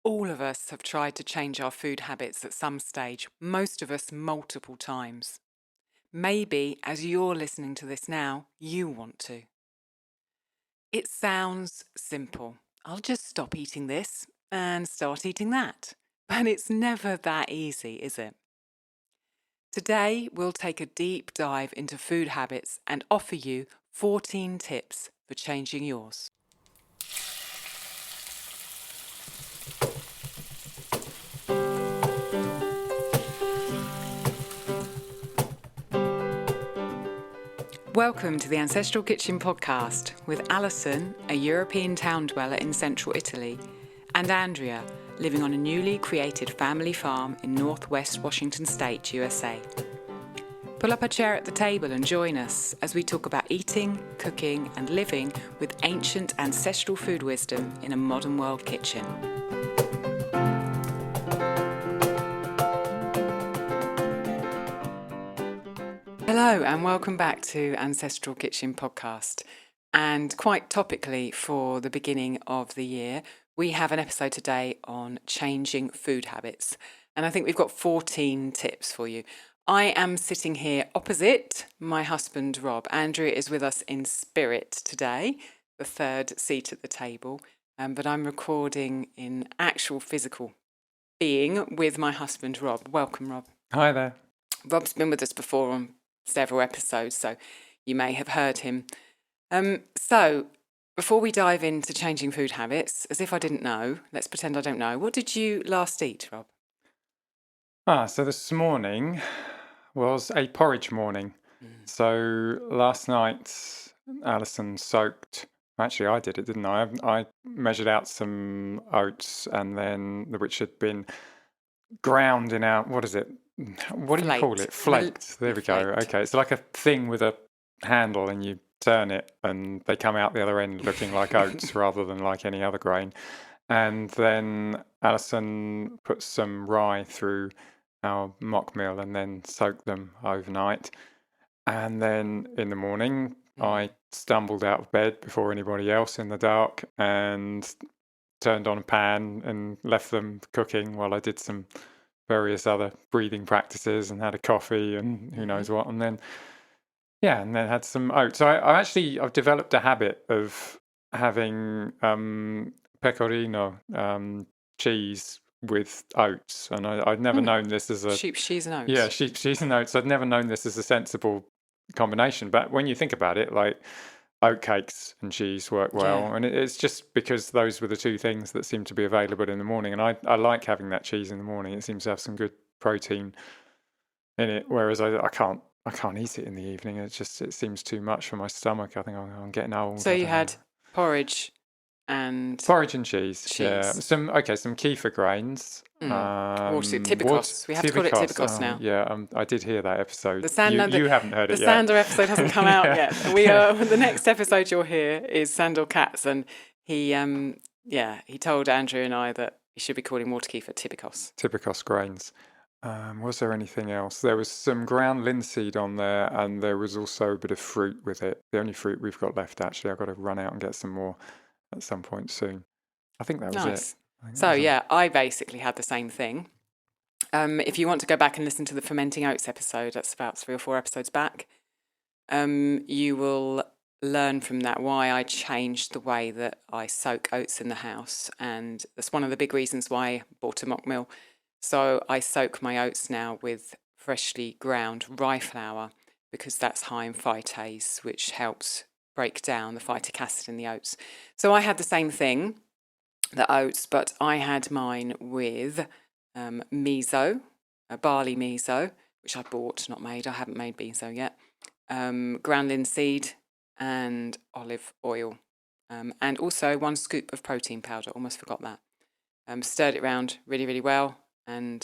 All of us have tried to change our food habits at some stage, most of us multiple times. Maybe as you're listening to this now, you want to. It sounds simple. I'll just stop eating this and start eating that. But it's never that easy, is it? Today, we'll take a deep dive into food habits and offer you 14 tips for changing yours. Welcome to the Ancestral Kitchen Podcast with Alison, a European town dweller in central Italy, and Andrea, living on a newly created family farm in northwest Washington State, USA. Pull up a chair at the table and join us as we talk about eating, cooking, and living with ancient ancestral food wisdom in a modern world kitchen. Hello and welcome back to Ancestral Kitchen Podcast. And quite topically for the beginning of the year, we have an episode today on changing food habits. And I think we've got 14 tips for you. I am sitting here opposite my husband, Rob. Andrea is with us in spirit today, the third seat at the table. But I'm recording in actual physical being with my husband, Rob. Welcome, Rob. Hi there. Rob's been with us before on several episodes, so you may have heard him. So, before we dive into changing food habits, as if I didn't know, let's pretend I don't know. What did you last eat, Rob? So this morning was a porridge morning. So last night, Alison soaked. Actually, I did it, didn't I? I measured out some oats, and then which had been ground in our what is it? What do you call it? Flaked. There we go. Flaked. Okay, it's like a thing with a handle, and you turn it, and they come out the other end looking like oats rather than like any other grain. And then Alison put some rye through our mock meal and then soaked them overnight. And then in the morning, I stumbled out of bed before anybody else in the dark and turned on a pan and left them cooking while I did some various other breathing practices and had a coffee and who knows what. And then, had some oats. So I've developed a habit of having pecorino cheese with oats, and I'd never known this as a sheep's cheese and oats. Yeah, sheep's cheese and oats. I'd never known this as a sensible combination. But when you think about it, like oat cakes and cheese work well, Yeah. and it's just because those were the two things that seem to be available in the morning. And I like having that cheese in the morning. It seems to have some good protein in it, whereas I can't eat it in the evening. It seems too much for my stomach. I think I'm getting old. So you had porridge and cheese. Yeah, some kefir grains. Tibikos. We have to call it Tibikos now. Yeah, I did hear that episode. The You haven't heard it yet. The Sandor episode hasn't come out yet. We are. The next episode you'll hear is Sandor Katz, and he told Andrew and I that he should be calling water kefir Tibikos. Tibikos grains. Was there anything else? There was some ground linseed on there, and there was also a bit of fruit with it. The only fruit we've got left, actually. I've got to run out and get some more at some point soon. I think that was Nice. it. So I basically had the same thing. If you want to go back and listen to the fermenting oats episode, that's about 3 or 4 episodes back, you will learn from that why I changed the way that I soak oats in the house. And that's one of the big reasons why I bought a mock mill. So I soak my oats now with freshly ground rye flour because that's high in phytase, which helps break down the phytic acid in the oats. So I had the same thing, the oats, but I had mine with miso, barley miso, which I bought, not made. I haven't made miso yet. Ground linseed and olive oil, and also 1 scoop of protein powder. Almost forgot that. Stirred it around really, really well, and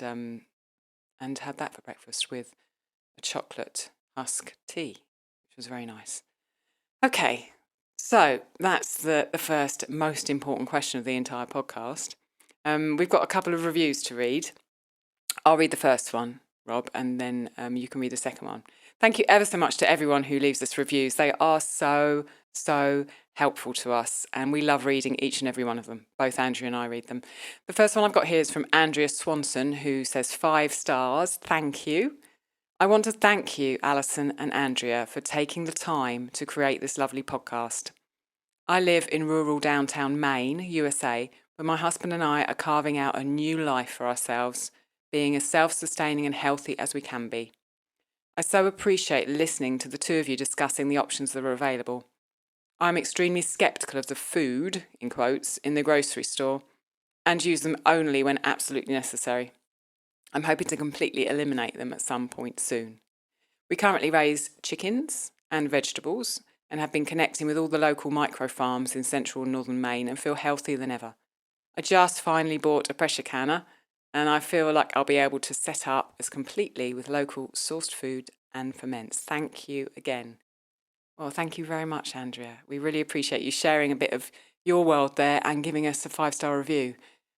had that for breakfast with a chocolate husk tea, which was very nice. Okay, so that's the first most important question of the entire podcast. We've got a couple of reviews to read. I'll read the first one, Rob, and then you can read the second one. Thank you ever so much to everyone who leaves us reviews. They are so helpful to us, and we love reading each and every one of them. Both Andrea and I read them. The first one I've got here is from Andrea Swanson, who says 5 stars. Thank you. I want to thank you, Alison and Andrea, for taking the time to create this lovely podcast. I live in rural downtown Maine, USA, where my husband and I are carving out a new life for ourselves, being as self-sustaining and healthy as we can be. I so appreciate listening to the two of you discussing the options that are available. I'm extremely sceptical of the food, in quotes, in the grocery store, and use them only when absolutely necessary. I'm hoping to completely eliminate them at some point soon. We currently raise chickens and vegetables and have been connecting with all the local micro farms in central and northern Maine and feel healthier than ever. I just finally bought a pressure canner and I feel like I'll be able to set up as completely with local sourced food and ferments. Thank you again. Well, thank you very much, Andrea. We really appreciate you sharing a bit of your world there and giving us a 5-star review.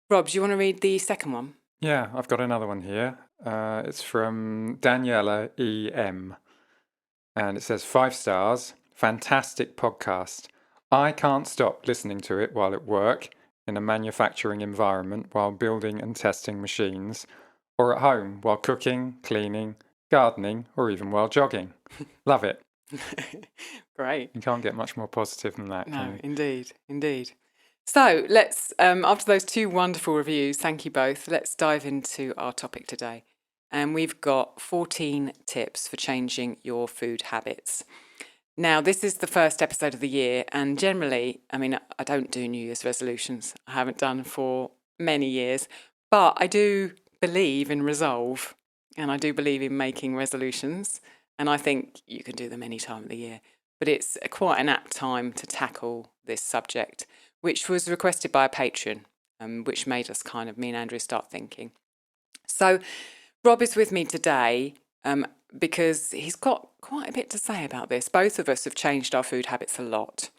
Rob, do you want to read the second one? Yeah, I've got another one here. It's from Daniela E.M. And it says 5 stars. Fantastic podcast. I can't stop listening to it while at work, in a manufacturing environment, while building and testing machines, or at home while cooking, cleaning, gardening, or even while jogging. Love it. Great. You can't get much more positive than that, can No, you? indeed. So let's, after those 2 wonderful reviews, thank you both, let's dive into our topic today. And we've got 14 tips for changing your food habits. Now, this is the first episode of the year, and generally, I mean, I don't do New Year's resolutions. I haven't done for many years, but I do believe in resolve, and I do believe in making resolutions, and I think you can do them any time of the year. But it's quite an apt time to tackle this subject, which was requested by a patron, which made us me and Andrew start thinking. So Rob is with me today because he's got quite a bit to say about this. Both of us have changed our food habits a lot.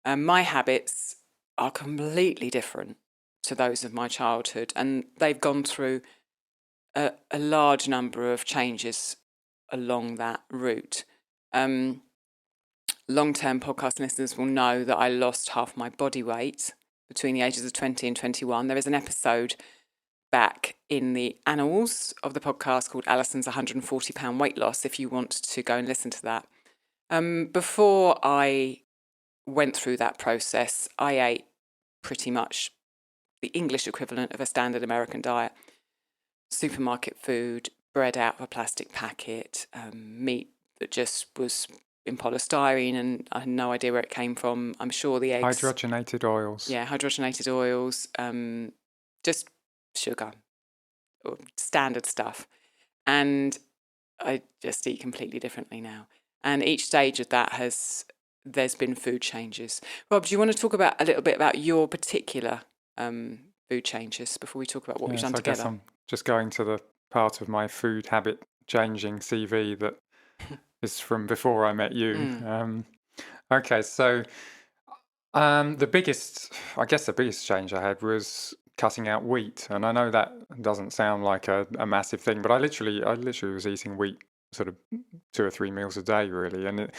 My habits are completely different to those of my childhood, and they've gone through a large number of changes along that route. Long-term podcast listeners will know that I lost half my body weight between the ages of 20 and 21. There is an episode back in the annals of the podcast called Alison's 140-pound weight loss, if you want to go and listen to that. Before I went through that process, I ate pretty much the English equivalent of a standard American diet. Supermarket food, bread out of a plastic packet, meat that just was in polystyrene and I had no idea where it came from. I'm sure the eggs... Hydrogenated oils. Yeah, hydrogenated oils, just sugar, or standard stuff. And I just eat completely differently now. And each stage of that there's been food changes. Rob, do you want to talk a little bit about your particular food changes before we talk about what we've done together? I guess I'm just going to the part of my food habit changing CV that is from before I met you. Okay, so the biggest change I had was cutting out wheat, and I know that doesn't sound like a massive thing, but I literally was eating wheat sort of 2 or 3 meals a day, really, and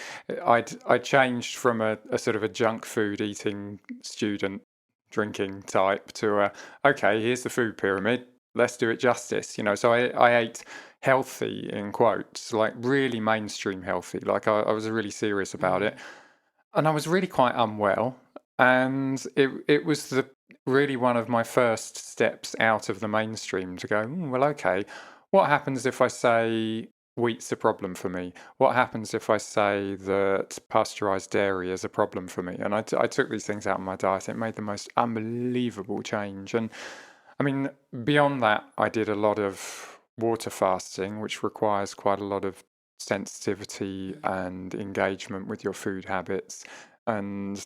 I changed from a sort of a junk food eating student drinking type to okay, here's the food pyramid, let's do it justice, so I ate healthy in quotes, like really mainstream healthy, like I was really serious about it, and I was really quite unwell, and it was really one of my first steps out of the mainstream to go, well, okay, what happens if I say wheat's a problem for me? What happens if I say that pasteurized dairy is a problem for me? And I took these things out of my diet. It made the most unbelievable change. And I mean, beyond that, I did a lot of water fasting, which requires quite a lot of sensitivity and engagement with your food habits, and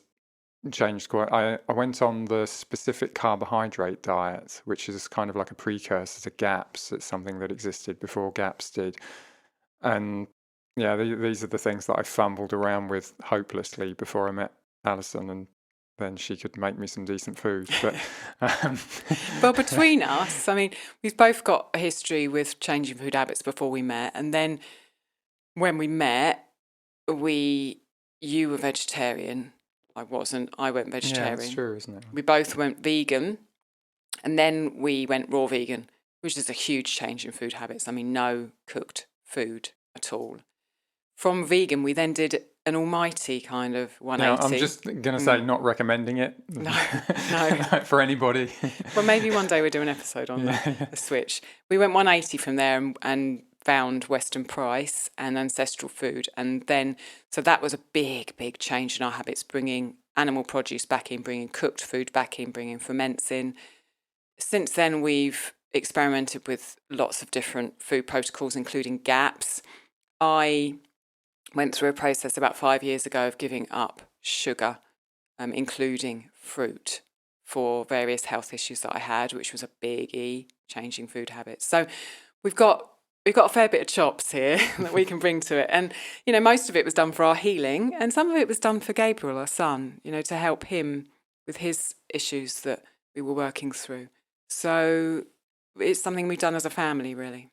changed quite. I went on the specific carbohydrate diet, which is kind of like a precursor to GAPS. It's something that existed before GAPS did. And yeah, these are the things that I fumbled around with hopelessly before I met Alison, and then she could make me some decent food. But well, between us, I mean, we've both got a history with changing food habits before we met, and then when we met, you were vegetarian I wasn't. I went vegetarian. Yeah, that's true, isn't it? We both went vegan, and then we went raw vegan, which is a huge change in food habits. I mean, no cooked food at all. From vegan, we then did an almighty kind of 180. Now, I'm just going to say, not recommending it. No. For anybody. Well, maybe one day we'll do an episode on the switch. We went 180 from there and found Western Price and Ancestral Food. And then, so that was a big, big change in our habits, bringing animal produce back in, bringing cooked food back in, bringing ferments in. Since then, we've experimented with lots of different food protocols, including GAPS. I went through a process about 5 years ago of giving up sugar, including fruit, for various health issues that I had, which was a biggie, changing food habits. So we've got a fair bit of chops here that we can bring to it. And, most of it was done for our healing, and some of it was done for Gabriel, our son, to help him with his issues that we were working through. So it's something we've done as a family, really.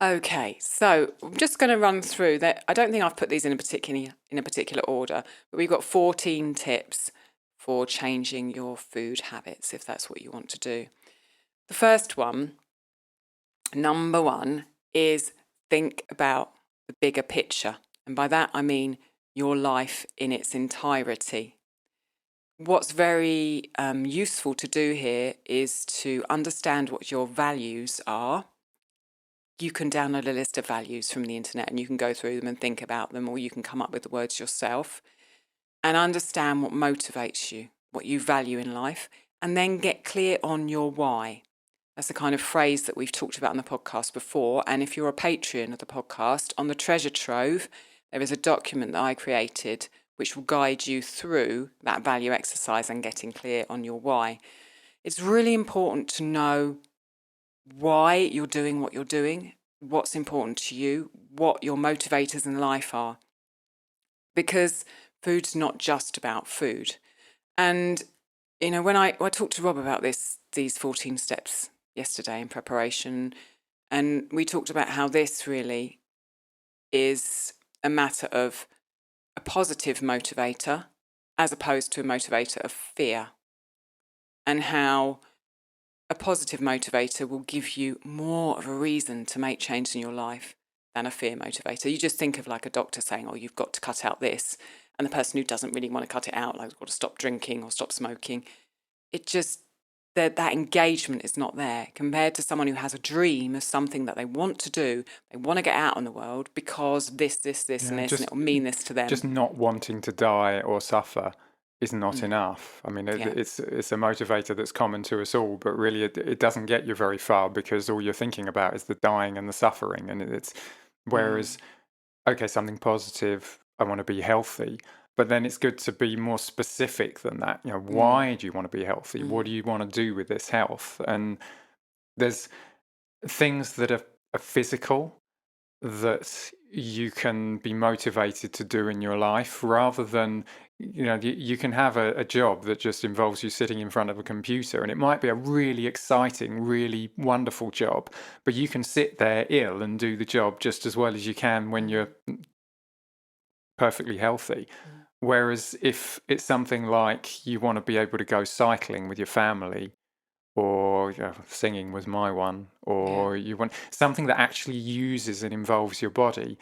Okay, so I'm just going to run through that. I don't think I've put these in a particular order, but we've got 14 tips for changing your food habits, if that's what you want to do. The first one, number one, is think about the bigger picture. And by that, I mean your life in its entirety. What's very useful to do here is to understand what your values are. You can download a list of values from the internet and you can go through them and think about them, or you can come up with the words yourself and understand what motivates you, what you value in life, and then get clear on your why. That's the kind of phrase that we've talked about on the podcast before. And if you're a Patreon of the podcast, on the Treasure Trove, there is a document that I created which will guide you through that value exercise and getting clear on your why. It's really important to know why you're doing what you're doing, what's important to you, what your motivators in life are. Because food's not just about food. And, when I talked to Rob about these 14 steps yesterday in preparation, and we talked about how this really is a matter of a positive motivator as opposed to a motivator of fear, and how a positive motivator will give you more of a reason to make change in your life than a fear motivator. You just think of like a doctor saying, oh, you've got to cut out this. And the person who doesn't really want to cut it out, like, got to stop drinking or stop smoking. It just, that engagement is not there compared to someone who has a dream of something that they want to do. They want to get out in the world because this, and this, and it'll mean this to them. Just not wanting to die or suffer is not enough. I mean, it's a motivator that's common to us all, but really it doesn't get you very far because all you're thinking about is the dying and the suffering. And whereas, okay, something positive, I want to be healthy, but then it's good to be more specific than that. Why do you want to be healthy? What do you want to do with this health? And there's things that are physical that you can be motivated to do in your life, rather than, you can have a job that just involves you sitting in front of a computer, and it might be a really exciting, really wonderful job, but you can sit there ill and do the job just as well as you can when you're perfectly healthy. Whereas if it's something like you want to be able to go cycling with your family, or singing was my one, or you want something that actually uses and involves your body,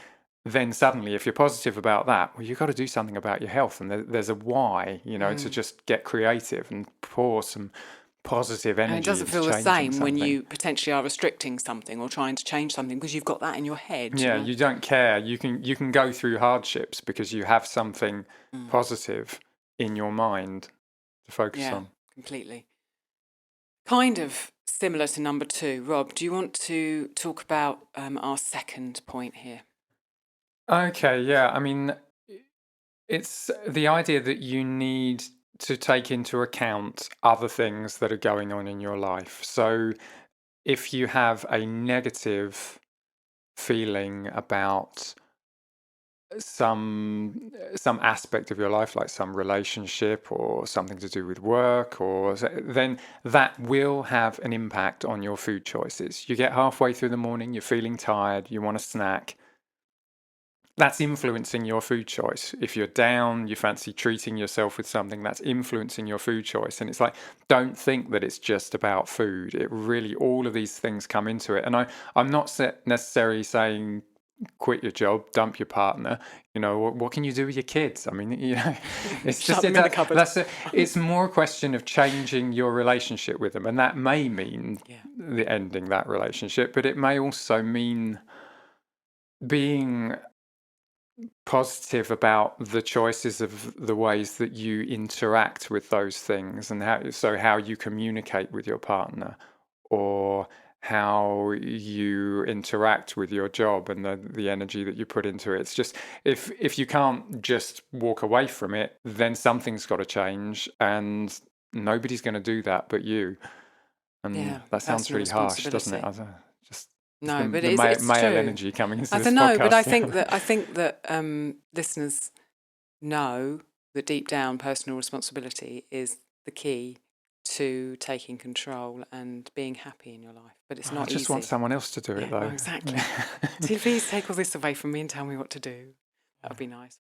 then suddenly if you're positive about that, well, you've got to do something about your health, and there's a why, to just get creative and pour some positive energy. And it doesn't feel the same when you potentially are restricting something or trying to change something, because you've got that in your head. Yeah, you don't care. You can go through hardships because you have something positive in your mind to focus on. Yeah, completely. Kind of similar to number 2. Rob, do you want to talk about our second point here? Okay, yeah. I mean, it's the idea that you need to take into account other things that are going on in your life. So if you have a negative feeling about some aspect of your life, like some relationship or something to do with work, or then that will have an impact on your food choices. You get halfway through the morning, you're feeling tired, you want a snack, that's influencing your food choice. If you're down, you fancy treating yourself with something, that's influencing your food choice. And it's like, don't think that it's just about food. It really, all of these things come into it. And I'm not necessarily saying quit your job, dump your partner. What can you do with your kids? I mean, it's just them in the cupboard. It's more a question of changing your relationship with them, and that may mean the ending that relationship, but it may also mean being positive about the choices of the ways that you interact with those things, and how you communicate with your partner, or how you interact with your job and the energy that you put into it. It's just, if you can't just walk away from it, then something's got to change, and nobody's going to do that but you. And that sounds really harsh, doesn't it? No, but the it's male true. energy coming into I this don't know, podcast. but I think that listeners know that deep down, personal responsibility is the key to taking control and being happy in your life. But it's not easy. I just want someone else to do it, though. Exactly. Please take all this away from me and tell me what to do. That would be nice.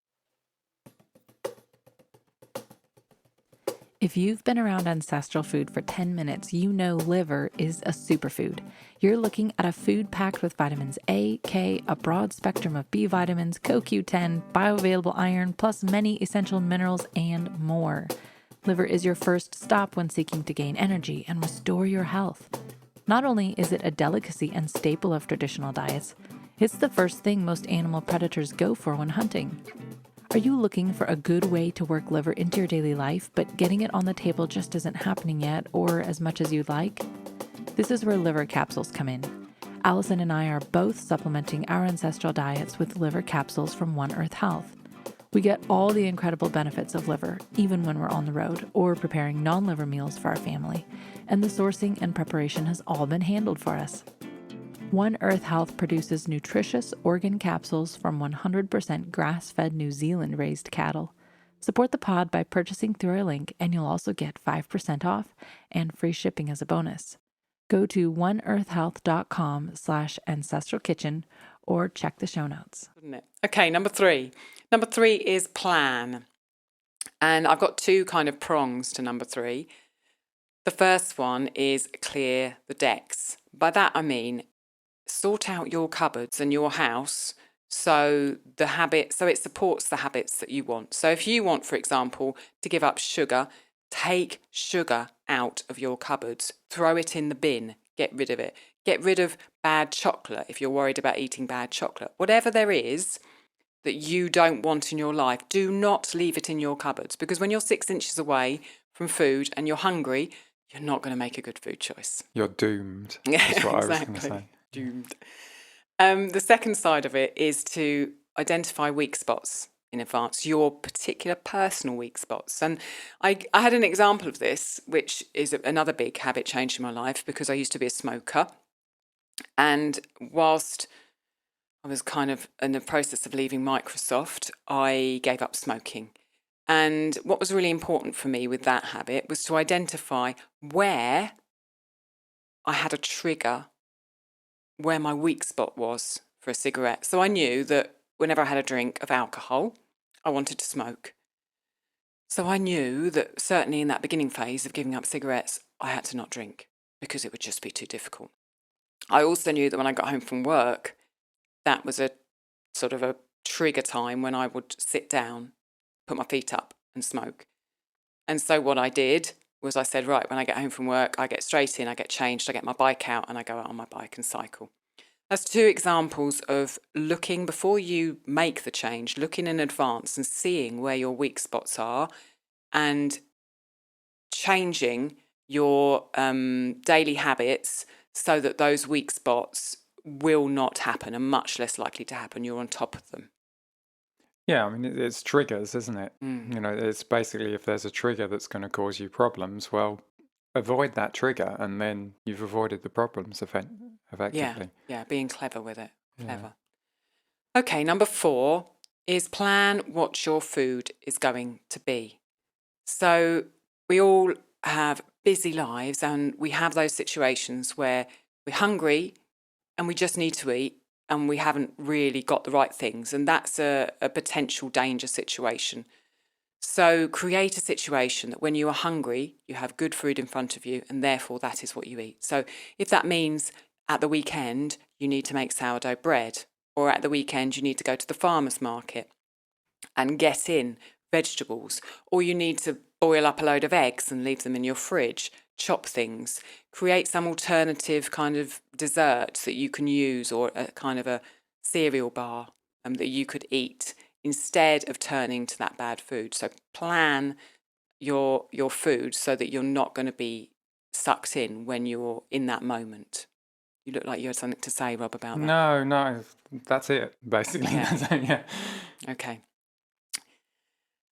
If you've been around ancestral food for 10 minutes, you know liver is a superfood. You're looking at a food packed with vitamins A, K, a broad spectrum of B vitamins, CoQ10, bioavailable iron, plus many essential minerals and more. Liver is your first stop when seeking to gain energy and restore your health. Not only is it a delicacy and staple of traditional diets, it's the first thing most animal predators go for when hunting. Are you looking for a good way to work liver into your daily life, but getting it on the table just isn't happening yet, or as much as you'd like? This is where liver capsules come in. Allison and I are both supplementing our ancestral diets with liver capsules from One Earth Health. We get all the incredible benefits of liver, even when we're on the road or preparing non-liver meals for our family, and the sourcing and preparation has all been handled for us. One Earth Health produces nutritious organ capsules from 100% grass-fed New Zealand-raised cattle. Support the pod by purchasing through our link, and you'll also get 5% off and free shipping as a bonus. Go to oneearthhealth.com/ancestralkitchen or check the show notes. Okay, number 3. Number 3 is plan. And I've got two kind of prongs to number 3. The first one is clear the decks. By that I mean sort out your cupboards and your house so it supports the habits that you want. So if you want, for example, to give up sugar, take sugar out of your cupboards, throw it in the bin, get rid of it. Get rid of bad chocolate if you're worried about eating bad chocolate. Whatever there is that you don't want in your life, do not leave it in your cupboards, because when you're 6 inches away from food and you're hungry, you're not going to make a good food choice. You're doomed. Yeah, That's what exactly. I was going to say. Doomed. The second side of it is to identify weak spots in advance, your particular personal weak spots. And I had an example of this, which is another big habit change in my life, because I used to be a smoker. And whilst I was kind of in the process of leaving Microsoft, I gave up smoking. And what was really important for me with that habit was to identify where I had a trigger, where my weak spot was for a cigarette. So I knew that whenever I had a drink of alcohol, I wanted to smoke. So I knew that certainly in that beginning phase of giving up cigarettes, I had to not drink because it would just be too difficult. I also knew that when I got home from work, that was a sort of a trigger time when I would sit down, put my feet up and smoke. And so what I did was I said, right, when I get home from work, I get straight in, I get changed, I get my bike out and I go out on my bike and cycle. That's 2 examples of looking before you make the change, looking in advance and seeing where your weak spots are and changing your daily habits so that those weak spots will not happen and much less likely to happen. You're on top of them. Yeah, I mean, it's triggers, isn't it? It's basically if there's a trigger that's going to cause you problems, well, avoid that trigger and then you've avoided the problems effectively. Yeah, being clever with it. Clever. Yeah. Okay, number 4 is plan what your food is going to be. So we all have busy lives and we have those situations where we're hungry and we just need to eat and we haven't really got the right things. And that's a potential danger situation. So create a situation that when you are hungry, you have good food in front of you, and therefore that is what you eat. So if that means at the weekend, you need to make sourdough bread, or at the weekend, you need to go to the farmer's market and get in vegetables, or you need to boil up a load of eggs and leave them in your fridge, chop things, create some alternative kind of dessert that you can use, or a kind of a cereal bar that you could eat instead of turning to that bad food. So plan your food so that you're not going to be sucked in when you're in that moment. You look like you had something to say, Rob, about that. No, that's it, basically. Yeah. Okay.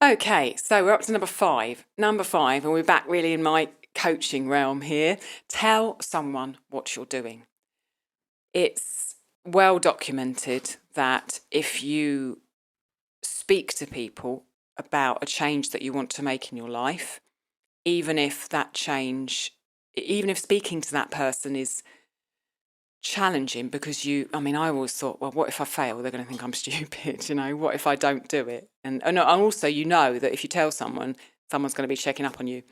Okay, so we're up to number 5. Number 5, and we're back really in my coaching realm here. Tell someone what you're doing. It's well documented that if you speak to people about a change that you want to make in your life, even if speaking to that person is challenging, because I always thought, well, what if I fail? They're going to think I'm stupid, what if I don't do it? And also, that if you tell someone's going to be checking up on you.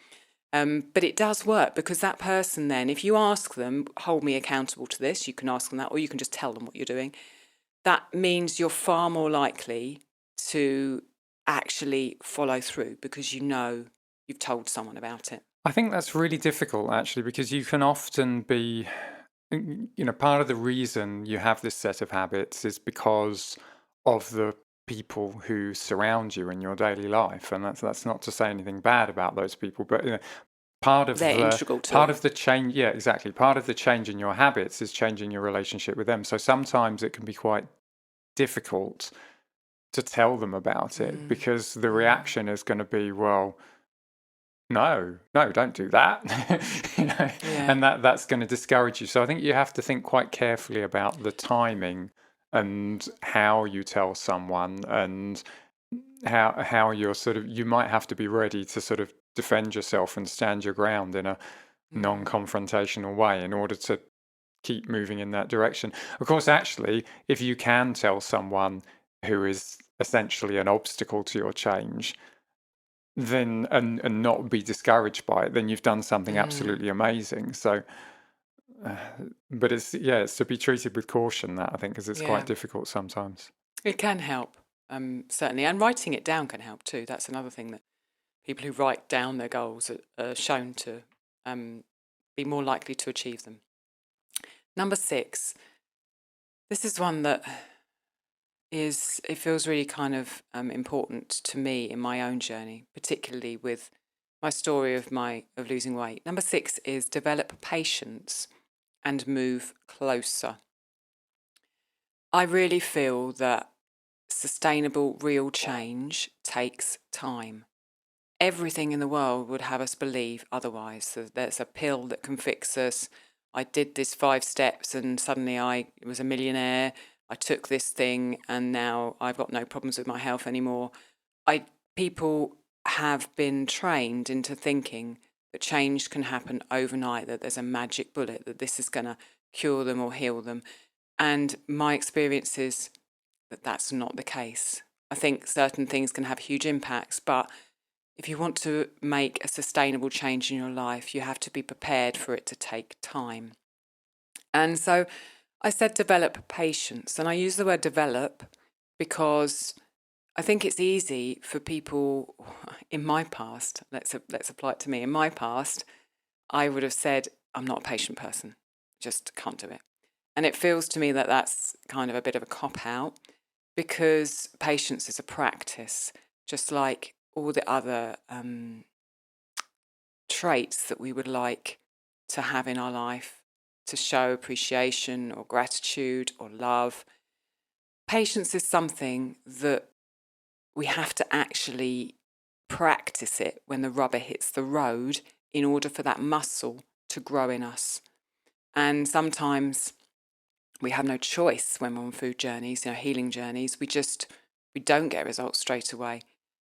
But it does work, because that person then, if you ask them, hold me accountable to this, you can ask them that, or you can just tell them what you're doing. That means you're far more likely to actually follow through, because you've told someone about it. I think that's really difficult, actually, because you can often be, part of the reason you have this set of habits is because of the people who surround you in your daily life, and that's not to say anything bad about those people, but they're integral to part of the change. Yeah, exactly. Part of the change in your habits is changing your relationship with them. So sometimes it can be quite difficult to tell them about it, because the reaction is going to be, well, no, don't do that. And that's going to discourage you. So I think you have to think quite carefully about the timing and how you tell someone, and how you're you might have to be ready to sort of defend yourself and stand your ground in a non-confrontational way in order to keep moving in that direction. Of course, actually, if you can tell someone who is essentially an obstacle to your change, then and not be discouraged by it, then you've done something absolutely amazing. So but it's to be treated with caution, that I think, because it's quite difficult sometimes. It can help, certainly, and writing it down can help too. That's another thing, that people who write down their goals are shown to be more likely to achieve them. Number 6, this is one that it feels really kind of important to me in my own journey, particularly with my story of losing weight. Number 6 is develop patience and move closer. I really feel that sustainable, real change takes time. Everything in the world would have us believe otherwise. So there's a pill that can fix us. I did this 5 steps and suddenly I was a millionaire. I took this thing and now I've got no problems with my health anymore. People have been trained into thinking that change can happen overnight, that there's a magic bullet, that this is going to cure them or heal them. And my experience is that that's not the case. I think certain things can have huge impacts, but if you want to make a sustainable change in your life, you have to be prepared for it to take time. And so I said develop patience, and I use the word develop because I think it's easy for people in my past, let's apply it to me. In my past, I would have said, I'm not a patient person, just can't do it. And it feels to me that that's kind of a bit of a cop-out, because patience is a practice, just like all the other traits that we would like to have in our life to show appreciation or gratitude or love. Patience is something that we have to actually practice it when the rubber hits the road in order for that muscle to grow in us. And sometimes we have no choice when we're on food journeys, healing journeys. We don't get results straight away.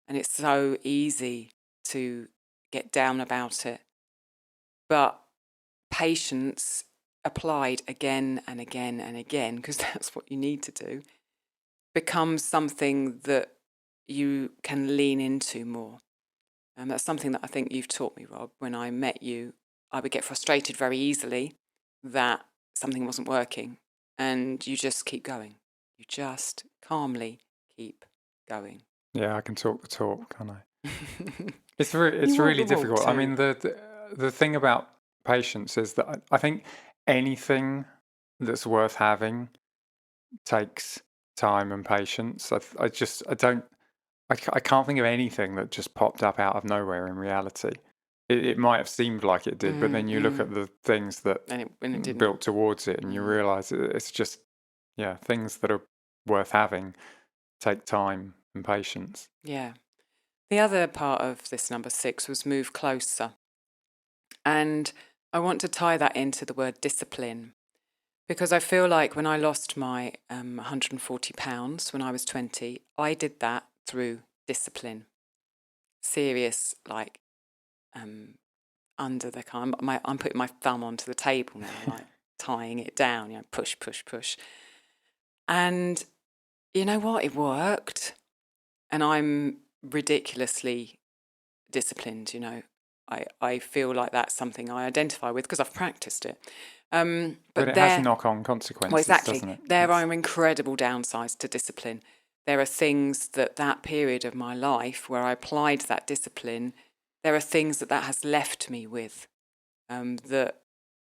And it's so easy to get down about it. But patience applied again and again and again, because that's what you need to do, becomes something that you can lean into more. And that's something that I think you've taught me, Rob. When I met you, I would get frustrated very easily that something wasn't working, and you just keep going. You just calmly keep going. Yeah, I can talk the talk, can't I? It's You really walk the walk difficult. I too. mean, the thing about patience is that I think anything that's worth having takes time and patience. I can't think of anything that just popped up out of nowhere in reality. It might have seemed like it did, but then you look at the things that And it didn't. built towards it, and you realise it's just, things that are worth having take time and patience. Yeah. The other part of this number 6 was move closer. And I want to tie that into the word discipline, because I feel like when I lost my 140 pounds when I was 20, I did that through discipline. Serious, like, under the kind. I'm putting my thumb onto the table now, like tying it down. Push, push, push. And you know what? It worked, and I'm ridiculously disciplined. I feel like that's something I identify with because I've practiced it. But it has knock-on consequences, well, exactly. doesn't it? There are incredible downsides to discipline. There are things that period of my life where I applied that discipline, there are things that has left me with that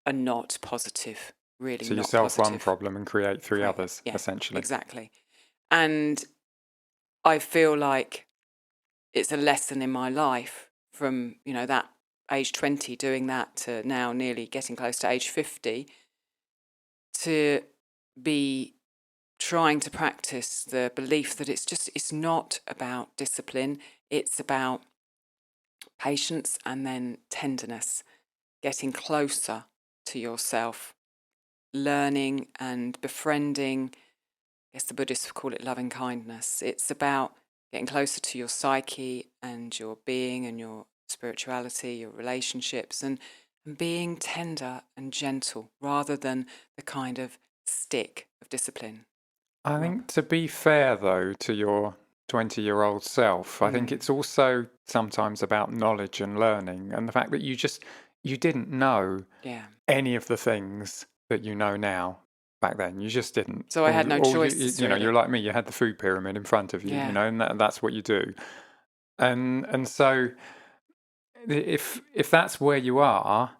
are not positive, really. So you not solve positive. one problem and create three Right. others, Yeah, essentially. Exactly. And I feel like it's a lesson in my life from, that age 20, doing that, to now nearly getting close to age 50, to be trying to practice the belief that it's not about discipline, it's about patience and then tenderness, getting closer to yourself, learning and befriending. I guess the Buddhists would call it loving kindness. It's about getting closer to your psyche and your being and your spirituality, your relationships, and being tender and gentle rather than the kind of stick of discipline. I think, to be fair, though, to your 20-year-old self, I think it's also sometimes about knowledge and learning, and the fact that you didn't know any of the things that you know now back then. You just didn't. So I had no choice. You're like me. You had the food pyramid in front of you, and that's what you do. And so if that's where you are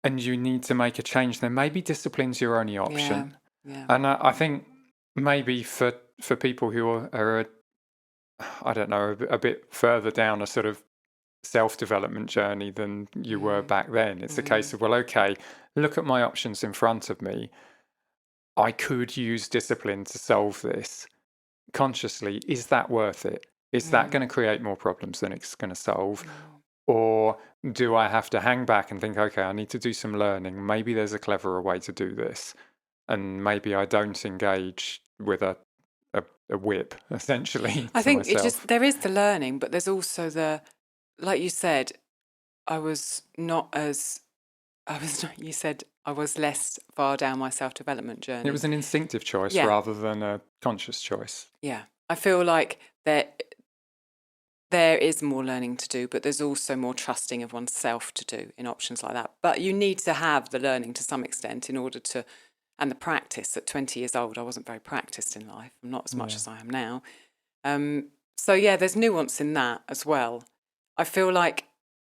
and you need to make a change, then maybe discipline's your only option. Yeah. And I think maybe for people who are I don't know, a bit further down a sort of self-development journey than you were back then, it's a case of, well, okay, look at my options in front of me. I could use discipline to solve this consciously. Is that worth it? Is that going to create more problems than it's going to solve? Or do I have to hang back and think, okay, I need to do some learning. Maybe there's a cleverer way to do this. And maybe I don't engage with a whip, essentially. I think myself. there is the learning, but there's also like you said, you said I was less far down my self-development journey. It was an instinctive choice rather than a conscious choice. Yeah. I feel like there is more learning to do, but there's also more trusting of oneself to do in options like that. But you need to have the learning to some extent in order to, and the practice. At 20 years old, I wasn't very practiced in life. I'm not as much as I am now. So there's nuance in that as well. I feel like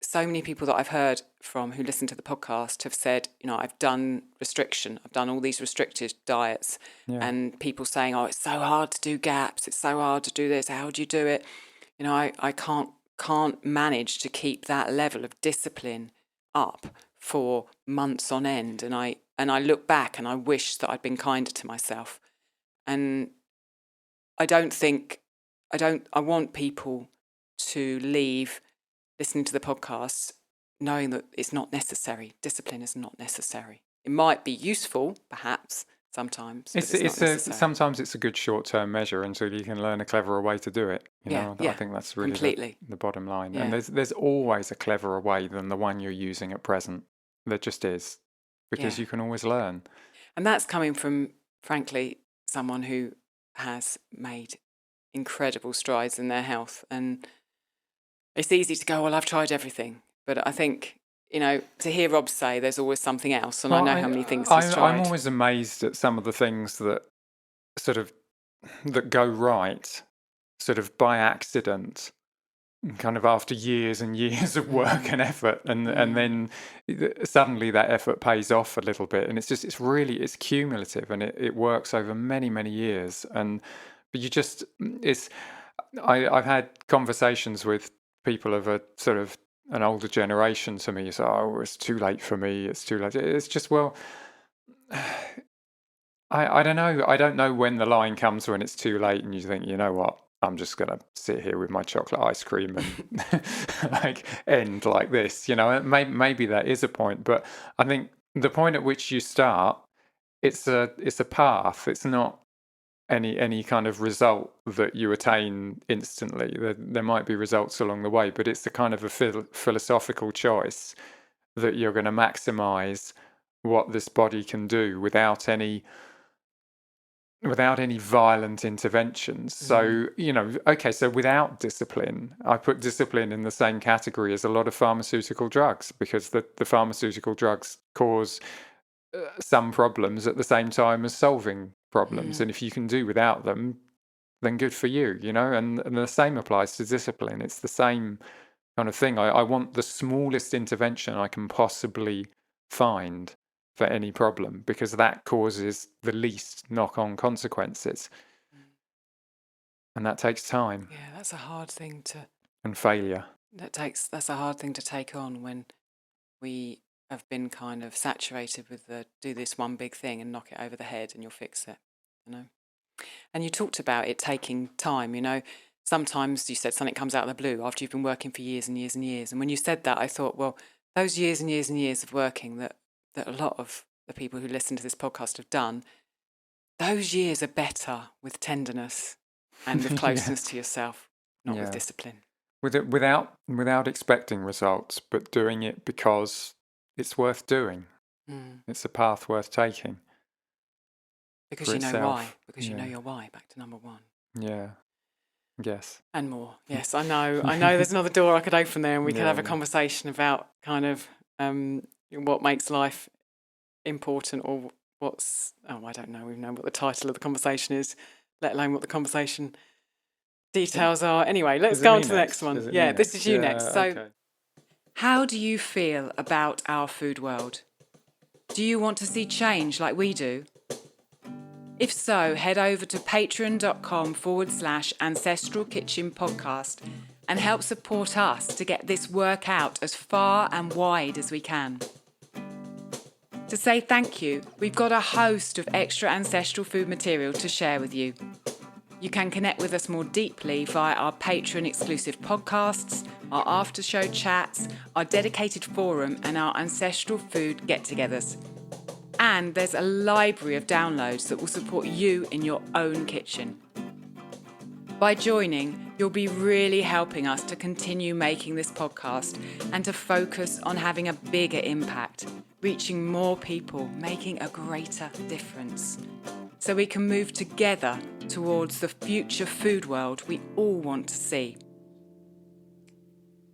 so many people that I've heard from who listen to the podcast have said, I've done restriction. I've done all these restricted diets, and people saying, oh, it's so hard to do gaps. It's so hard to do this. How do you do it? I can't manage to keep that level of discipline up for months on end. And I look back and I wish that I'd been kinder to myself. And I want people to leave listening to the podcast knowing that it's not necessary. Discipline is not necessary. It might be useful, perhaps, sometimes. Sometimes it's a good short-term measure until you can learn a cleverer way to do it. I think that's really the bottom line. Yeah. And there's always a cleverer way than the one you're using at present. There just is. because Yeah. you can always learn. And that's coming from, frankly, someone who has made incredible strides in their health. And it's easy to go, well, I've tried everything. But I think, to hear Rob say there's always something else, and I know how many things he's I'm tried. always amazed at some of the things that sort of that go right, sort of by accident, kind of after years and years of work and effort, and then suddenly that effort pays off a little bit, and it's cumulative, and it works over many years. But I've had conversations with people of a sort of an older generation to me. So, oh, it's too late for me. It's too late. It's just, well, I don't know. I don't know when the line comes when it's too late, and you think, you know what? I'm just gonna sit here with my chocolate ice cream and like end like this. Maybe that is a point, but I think the point at which you start, it's a path. It's not any kind of result that you attain instantly. There might be results along the way, but it's the kind of a philosophical choice that you're going to maximize what this body can do without any violent interventions. So, okay, so without discipline, I put discipline in the same category as a lot of pharmaceutical drugs, because the pharmaceutical drugs cause some problems at the same time as solving problems. And if you can do without them, then good for you, and the same applies to discipline. It's the same kind of thing. I want the smallest intervention I can possibly find for any problem, because that causes the least knock-on consequences. And that takes time. Yeah, that's a hard thing to... And failure. That's a hard thing to take on when we have been kind of saturated with the do this one big thing and knock it over the head and you'll fix it, And you talked about it taking time, Sometimes you said something comes out of the blue after you've been working for years and years and years. And when you said that, I thought, well, those years and years and years of working that a lot of the people who listen to this podcast have done, those years are better with tenderness and with closeness to yourself, not with discipline. Without expecting results, but doing it because it's worth doing. It's a path worth taking. Because you know why. Because you know your why. Back to number one. Yeah. Yes. And more. Yes, I know. There's another door I could open there, and we could have a conversation about kind of what makes life important, or what's... Oh, I don't know. We know what the title of the conversation is, let alone what the conversation details are. Anyway, let's go on to the next one. Yeah, this is you next. So, okay. How do you feel about our food world? Do you want to see change like we do? If so, head over to patreon.com/Ancestral Kitchen Podcast and help support us to get this work out as far and wide as we can. To say thank you, we've got a host of extra ancestral food material to share with you. You can connect with us more deeply via our Patreon exclusive podcasts, our after show chats, our dedicated forum, and our ancestral food get-togethers. And there's a library of downloads that will support you in your own kitchen. By joining, you'll be really helping us to continue making this podcast and to focus on having a bigger impact, reaching more people, making a greater difference. So we can move together towards the future food world we all want to see.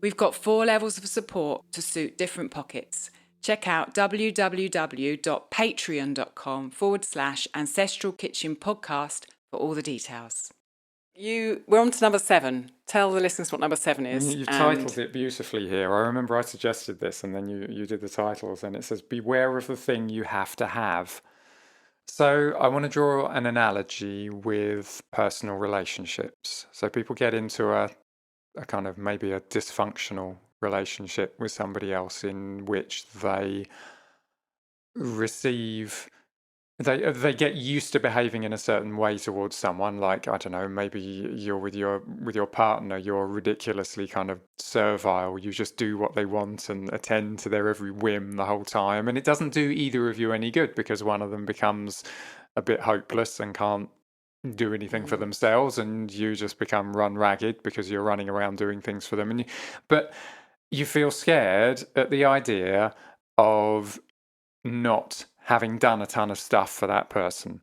We've got 4 levels of support to suit different pockets. Check out www.patreon.com/Ancestral Kitchen Podcast for all the details. We're on to number 7. Tell the listeners what number 7 is. You've titled it beautifully here. I remember I suggested this, and then you did the titles, and it says, beware of the thing you have to have. So I want to draw an analogy with personal relationships. So people get into a kind of maybe a dysfunctional relationship with somebody else in which they they get used to behaving in a certain way towards someone. Like, I don't know, maybe you're with your partner, you're ridiculously kind of servile. You just do what they want and attend to their every whim the whole time, and it doesn't do either of you any good, because one of them becomes a bit hopeless and can't do anything for themselves, and you just become run ragged because you're running around doing things for them. But you feel scared at the idea of not having done a ton of stuff for that person.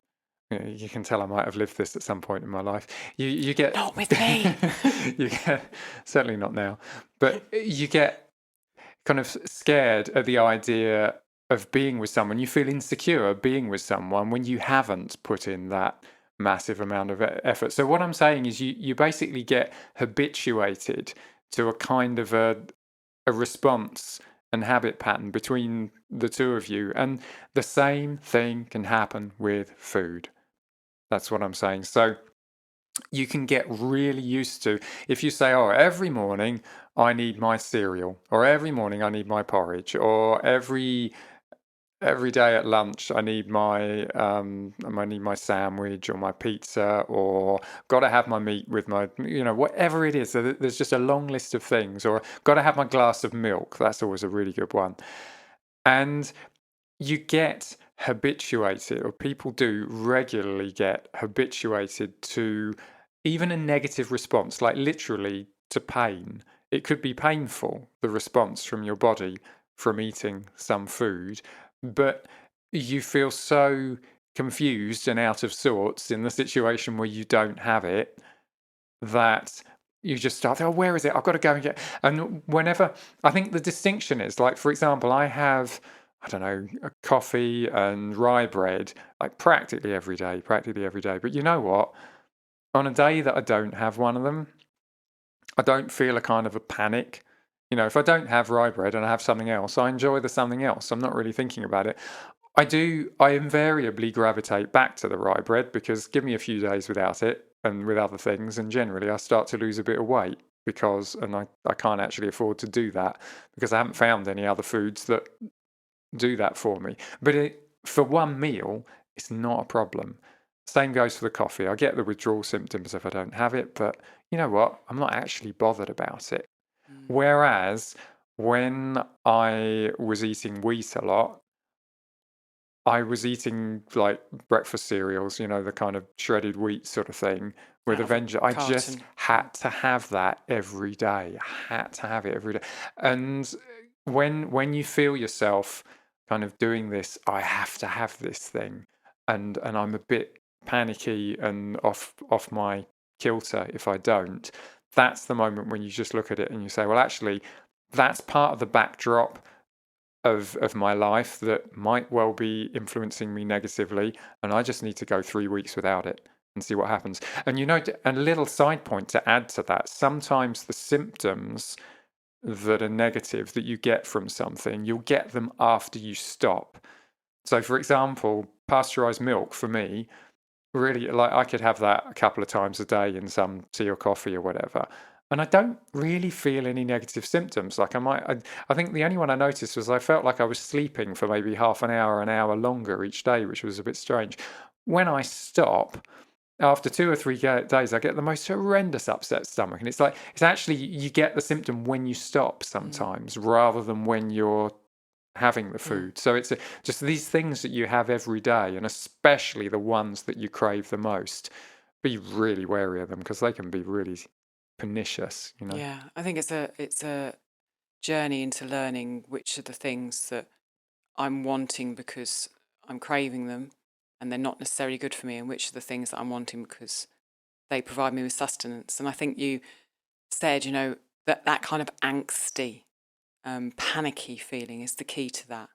You can tell I might have lived this at some point in my life. You get Not with me. you get certainly not now, but you get kind of scared at the idea of being with someone. You feel insecure being with someone when you haven't put in that massive amount of effort. So what I'm saying is you basically get habituated to a kind of a response and habit pattern between the two of you. And the same thing can happen with food. That's what I'm saying. So you can get really used to, if you say, oh, every morning I need my cereal, or every morning I need my porridge, or every day at lunch I need my sandwich or my pizza, or got to have my meat with my, whatever it is. So there's just a long list of things, or got to have my glass of milk. That's always a really good one. And you get habituated, or people do regularly get habituated to even a negative response, like literally to pain. It could be painful, the response from your body from eating some food, but you feel so confused and out of sorts in the situation where you don't have it that you just start, oh, where is it? I've got to go and get. And whenever, I think the distinction is, like, for example, I have, I don't know, a coffee and rye bread like practically every day. But you know what? On a day that I don't have one of them, I don't feel a kind of a panic. If I don't have rye bread and I have something else, I enjoy the something else. I'm not really thinking about it. I invariably gravitate back to the rye bread, because give me a few days without it and with other things, and generally I start to lose a bit of weight and I can't actually afford to do that because I haven't found any other foods that do that for me. But for one meal, it's not a problem. Same goes for the coffee. I get the withdrawal symptoms if I don't have it, but you know what? I'm not actually bothered about it. Whereas when I was eating wheat a lot, I was eating like breakfast cereals, the kind of shredded wheat sort of thing with a vengeance. I just had to have that every day. I had to have it every day. And when you feel yourself kind of doing this, I have to have this thing, and I'm a bit panicky and off my kilter if I don't, that's the moment when you just look at it and you say, well, actually, that's part of the backdrop of my life that might well be influencing me negatively, and I just need to go 3 weeks without it and see what happens. And a little side point to add to that, sometimes the symptoms that are negative that you get from something, you'll get them after you stop. So for example, pasteurized milk for me, really, like, I could have that a couple of times a day in some tea or coffee or whatever, and I don't really feel any negative symptoms. Like I think the only one I noticed was I felt like I was sleeping for maybe half an hour longer each day, which was a bit strange. When I stop, after 2 or 3 days, I get the most horrendous upset stomach, and it's actually, you get the symptom when you stop sometimes, rather than when you're having the food. So it's just these things that you have every day, and especially the ones that you crave the most. Be really wary of them, because they can be really pernicious. Yeah, I think it's a journey into learning which are the things that I'm wanting because I'm craving them and they're not necessarily good for me, and which are the things that I'm wanting because they provide me with sustenance. And I think you said, that kind of angsty, panicky feeling is the key to that.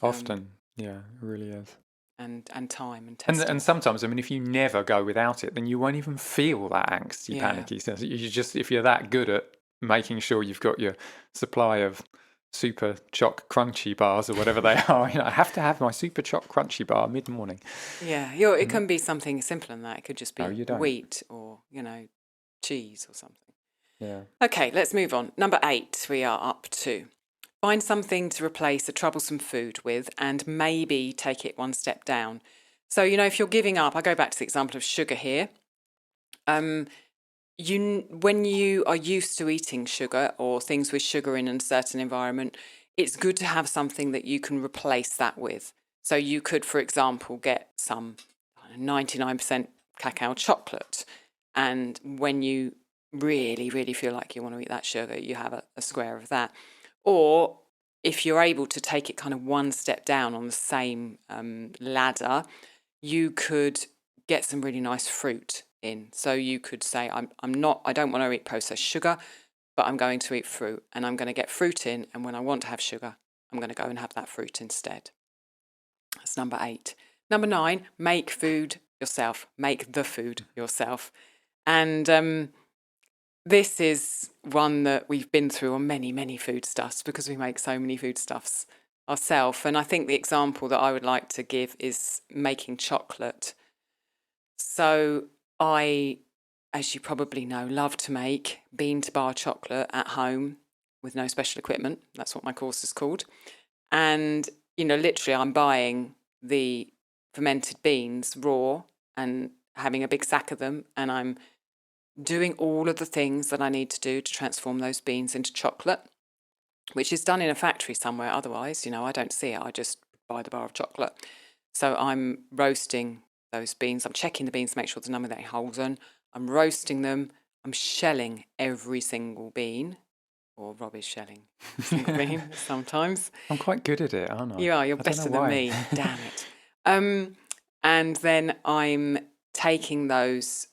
Often, yeah, it really is. And time and testing. And sometimes, I mean, if you never go without it, then you won't even feel that angsty, panicky sense. If you're that good at making sure you've got your supply of super choc crunchy bars or whatever they are, I have to have my super choc crunchy bar mid-morning. Yeah, it can be something simpler than that. It could just be wheat or cheese or something. Yeah. Okay, let's move on. Number 8, we are up to. Find something to replace a troublesome food with, and maybe take it one step down. So, if you're giving up, I go back to the example of sugar here. When you are used to eating sugar or things with sugar in a certain environment, it's good to have something that you can replace that with. So you could, for example, get some 99% cacao chocolate, and when you really, really feel like you want to eat that sugar, you have a square of that. Or if you're able to take it kind of one step down on the same ladder, you could get some really nice fruit in. So you could say, I don't want to eat processed sugar, but I'm going to eat fruit, and I'm going to get fruit in. And when I want to have sugar, I'm going to go and have that fruit instead. That's number 8. Number 9, make food yourself. Make the food yourself. And this is one that we've been through on many, many foodstuffs, because we make so many foodstuffs ourselves. And I think the example that I would like to give is making chocolate. So I, as you probably know, love to make bean-to-bar chocolate at home with no special equipment. That's what my course is called. And, literally I'm buying the fermented beans raw and having a big sack of them, and I'm doing all of the things that I need to do to transform those beans into chocolate, which is done in a factory somewhere. Otherwise, I don't see it. I just buy the bar of chocolate. So I'm roasting those beans. I'm checking the beans to make sure there's none of any holes in. I'm roasting them. I'm shelling every single bean, or Rob is shelling every single bean sometimes. I'm quite good at it, aren't I? You are. You're better than me. Damn it. And then I'm taking those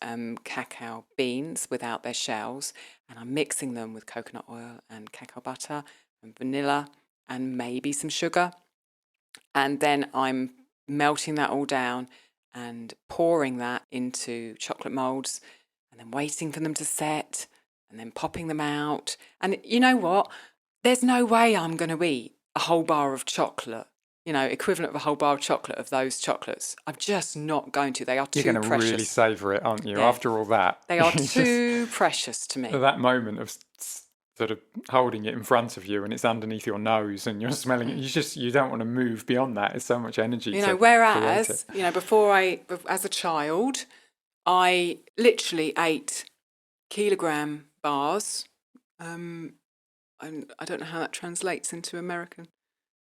cacao beans without their shells, and I'm mixing them with coconut oil and cacao butter and vanilla and maybe some sugar. And then I'm melting that all down and pouring that into chocolate moulds, and then waiting for them to set, and then popping them out. And you know what? There's no way I'm going to eat a whole bar of chocolate, equivalent of a whole bar of chocolate of those chocolates. I'm just not going to. They are too precious. You're going to really savour it, aren't you? Yeah. After all that. They are too precious to me. That moment of sort of holding it in front of you and it's underneath your nose and you're smelling it, you don't want to move beyond that. It's so much energy. Whereas, as a child, I literally ate kilogram bars. I don't know how that translates into American.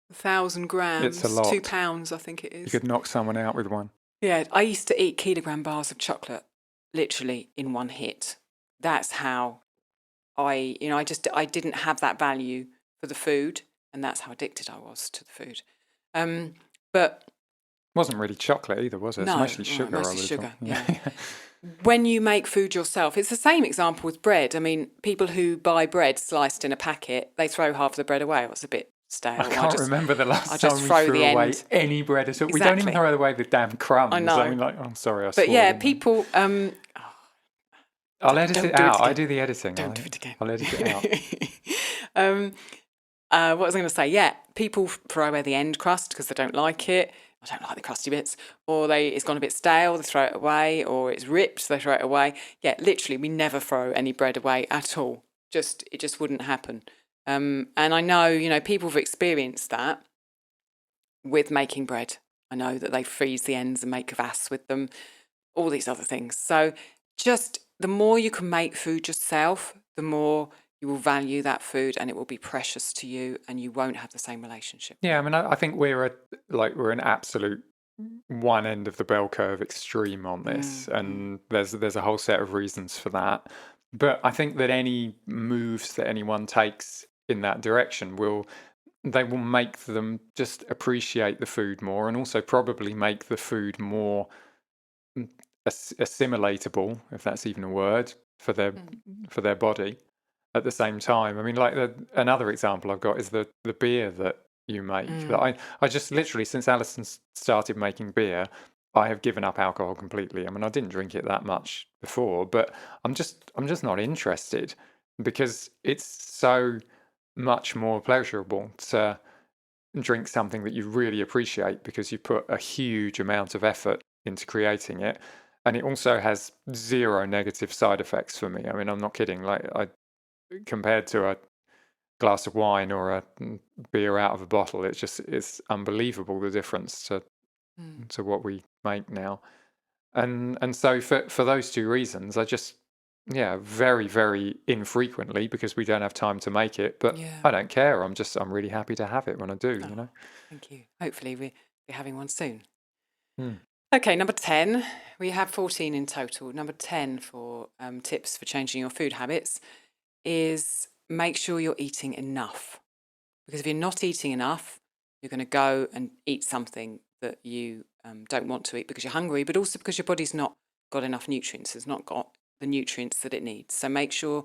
1,000 grams. It's a lot. 2 pounds, I think it is. You could knock someone out with one. Yeah, I used to eat kilogram bars of chocolate, literally in one hit. That's how I didn't have that value for the food, and that's how addicted I was to the food. But it wasn't really chocolate either, was it? No, it's mostly sugar. Mostly sugar. Yeah. When you make food yourself, it's the same example with bread. I mean, people who buy bread sliced in a packet, they throw half the bread away. It was a bit stale. I can't remember the last time we threw away any bread at all. Exactly. We don't even throw away the damn crumbs. I know. I'm sorry, I swore. But yeah, people. I'll edit it out. I do the editing. Don't do it again. I'll edit it out. What was I going to say? Yeah, people throw away the end crust because they don't like it. I don't like the crusty bits. Or it's gone a bit stale, they throw it away. Or it's ripped, they throw it away. Yeah, literally, we never throw any bread away at all. It just wouldn't happen. And I know, people have experienced that with making bread. I know that they freeze the ends and make kvass with them, all these other things. So just the more you can make food yourself, the more you will value that food and it will be precious to you and you won't have the same relationship. Yeah, I mean, I think we're an absolute one end of the bell curve extreme on this, and there's a whole set of reasons for that. But I think that any moves that anyone takes in that direction will make them just appreciate the food more, and also probably make the food more assimilatable, if that's even a word, for their body at the same time. I mean, like another example I've got is the beer that you make. That I just literally, since Alison started making beer, I have given up alcohol completely. I mean, I didn't drink it that much before, but I'm just not interested, because it's so much more pleasurable to drink something that you really appreciate because you put a huge amount of effort into creating it, and it also has zero negative side effects for me. I mean, I'm not kidding. Compared to a glass of wine or a beer out of a bottle, it's unbelievable, the difference to what we make now. And so for those two reasons, I just very, very infrequently, because we don't have time to make it, but I don't care. I'm really happy to have it when I do. Thank you. Hopefully we're having one soon. Okay, number 10. We have 14 in total. Number 10 for tips for changing your food habits is make sure you're eating enough. Because if you're not eating enough, you're going to go and eat something that you don't want to eat because you're hungry, but also because your body's not got enough nutrients. It's not got the nutrients that it needs. So make sure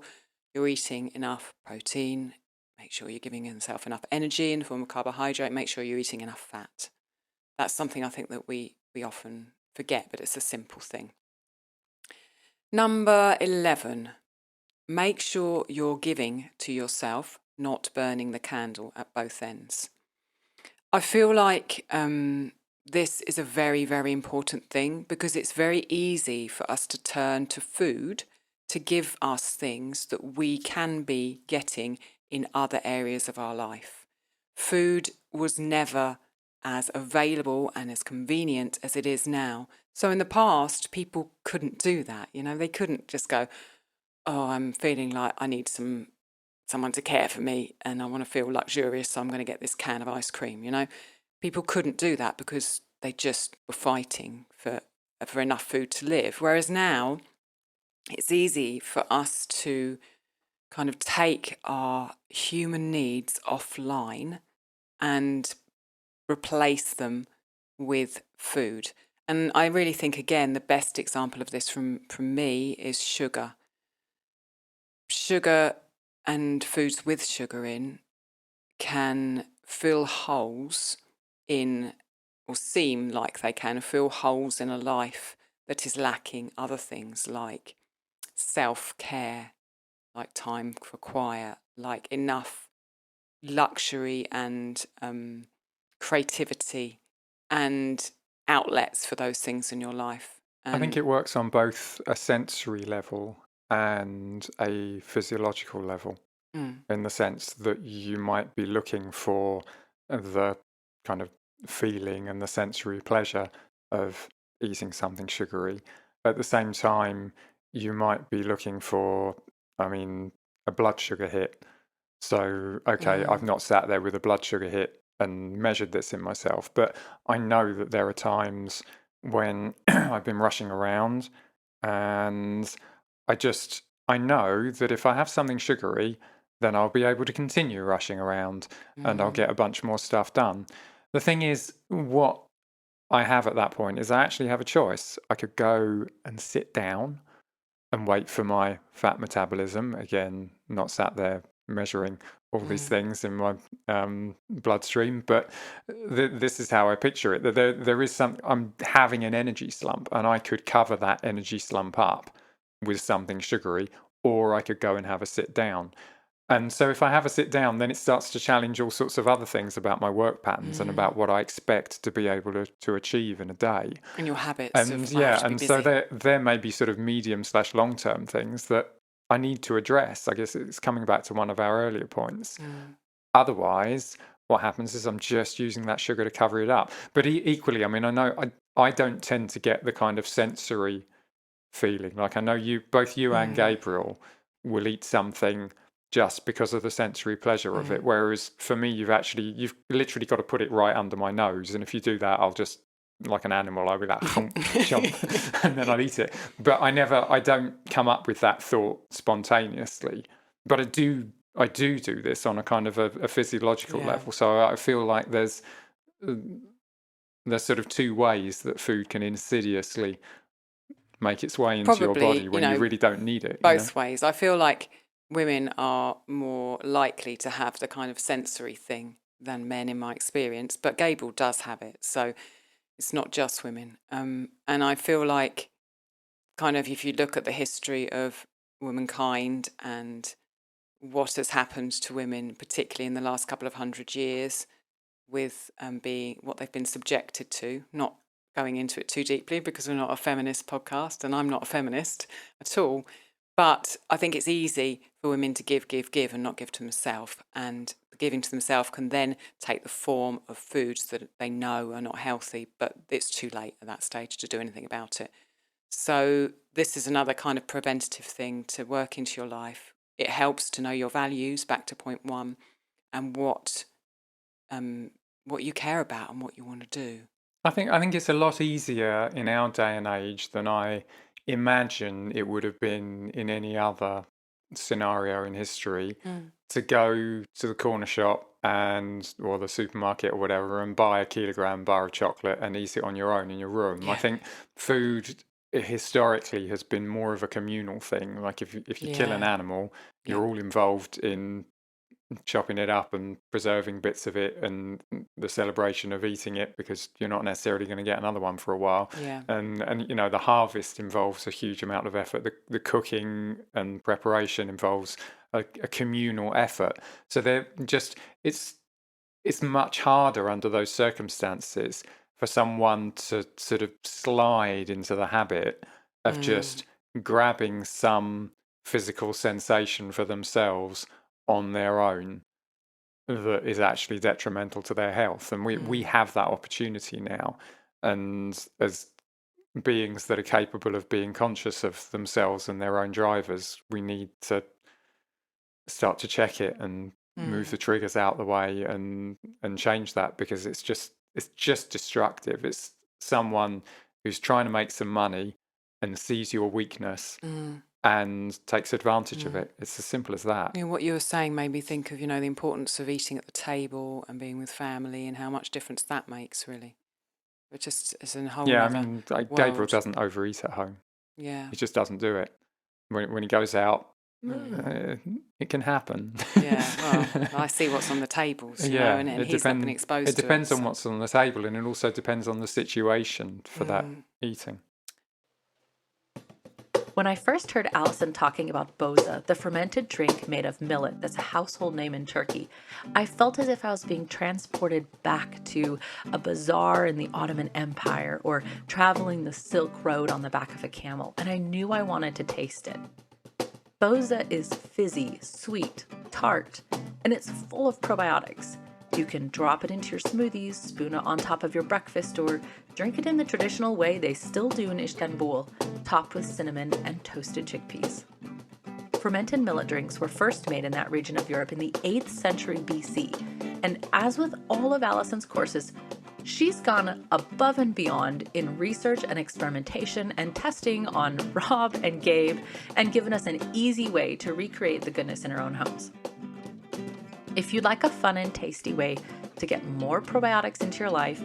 you're eating enough protein. Make sure you're giving yourself enough energy in the form of carbohydrate. Make sure you're eating enough fat. That's something I think that we often forget, but it's a simple thing. Number 11, make sure you're giving to yourself, not burning the candle at both ends. I feel like this is a very, very important thing because it's very easy for us to turn to food to give us things that we can be getting in other areas of our life. Food was never as available and as convenient as it is now. So in the past, people couldn't do that. They couldn't just go, oh, I'm feeling like I need someone to care for me and I want to feel luxurious, so I'm going to get this can of ice cream. People couldn't do that because they just were fighting for enough food to live. Whereas now, it's easy for us to kind of take our human needs offline and replace them with food. And I really think, again, the best example of this from me is sugar. Sugar and foods with sugar in can fill holes in, or seem like they can fill holes in a life that is lacking other things like self-care, like time for quiet, like enough luxury and creativity and outlets for those things in your life. I think it works on both a sensory level and a physiological level, in the sense that you might be looking for the kind of feeling and the sensory pleasure of eating something sugary. At the same time, you might be looking for, a blood sugar hit. So, okay, I've not sat there with a blood sugar hit and measured this in myself, but I know that there are times when I've been rushing around and I know that if I have something sugary, then I'll be able to continue rushing around and I'll get a bunch more stuff done. The thing is, what I have at that point is I actually have a choice. I could go and sit down and wait for my fat metabolism, again, not sat there measuring all these things in my bloodstream, but this is how I picture it. That there is I'm having an energy slump, and I could cover that energy slump up with something sugary, or I could go and have a sit down. And so if I have a sit down, then it starts to challenge all sorts of other things about my work patterns and about what I expect to be able to achieve in a day. And your habits. And so there may be sort of medium/long-term things that I need to address. I guess it's coming back to one of our earlier points. Otherwise, what happens is I'm just using that sugar to cover it up. But equally, I know I don't tend to get the kind of sensory feeling. Like I know both you and Gabriel will eat something just because of the sensory pleasure of it. Whereas for me, you've literally got to put it right under my nose. And if you do that, I'll just, like an animal, I'll be like, chomp, and then I'll eat it. But I don't come up with that thought spontaneously. But I do this on a kind of a physiological level. So I feel like there's sort of two ways that food can insidiously make its way into your body when you really don't need it. Both ways. I feel like women are more likely to have the kind of sensory thing than men in my experience, but Gabriel does have it. So it's not just women. And I feel like kind of if you look at the history of womankind and what has happened to women, particularly in the last couple of 100 years, with being what they've been subjected to, not going into it too deeply because we're not a feminist podcast and I'm not a feminist at all. But I think it's easy for women to give and not give to themselves. And giving to themselves can then take the form of foods that they know are not healthy, but it's too late at that stage to do anything about it. So this is another kind of preventative thing to work into your life. It helps to know your values, back to point one, and what you care about and what you want to do. I think it's a lot easier in our day and age than I imagine it would have been in any other scenario in history to go to the corner shop or the supermarket or whatever, and buy a kilogram bar of chocolate and eat it on your own in your room. Yeah. I think food historically has been more of a communal thing. Like if you kill an animal, you're all involved in chopping it up and preserving bits of it, and the celebration of eating it, because you're not necessarily going to get another one for a while. And the harvest involves a huge amount of effort. The cooking and preparation involves a communal effort. So it's much harder under those circumstances for someone to sort of slide into the habit of just grabbing some physical sensation for themselves on their own that is actually detrimental to their health. And we have that opportunity now. And as beings that are capable of being conscious of themselves and their own drivers, we need to start to check it and move the triggers out the way and change that, because it's just destructive. It's someone who's trying to make some money and sees your weakness and takes advantage of it. It's as simple as that. What you were saying made me think of, the importance of eating at the table and being with family, and how much difference that makes, really. It just is a whole other Gabriel world. doesn't overeat at home. Yeah. He just doesn't do it. When he goes out, it can happen. Yeah, well, I see what's on the tables, and he's not been exposed to it. It depends on what's on the table, and it also depends on the situation for that eating. When I first heard Alison talking about boza, the fermented drink made of millet that's a household name in Turkey, I felt as if I was being transported back to a bazaar in the Ottoman Empire, or traveling the Silk Road on the back of a camel, and I knew I wanted to taste it. Boza is fizzy, sweet, tart, and it's full of probiotics. You can drop it into your smoothies, spoon it on top of your breakfast, or drink it in the traditional way they still do in Istanbul, topped with cinnamon and toasted chickpeas. Fermented millet drinks were first made in that region of Europe in the 8th century BC, and as with all of Alison's courses, she's gone above and beyond in research and experimentation and testing on Rob and Gabe, and given us an easy way to recreate the goodness in our own homes. If you'd like a fun and tasty way to get more probiotics into your life,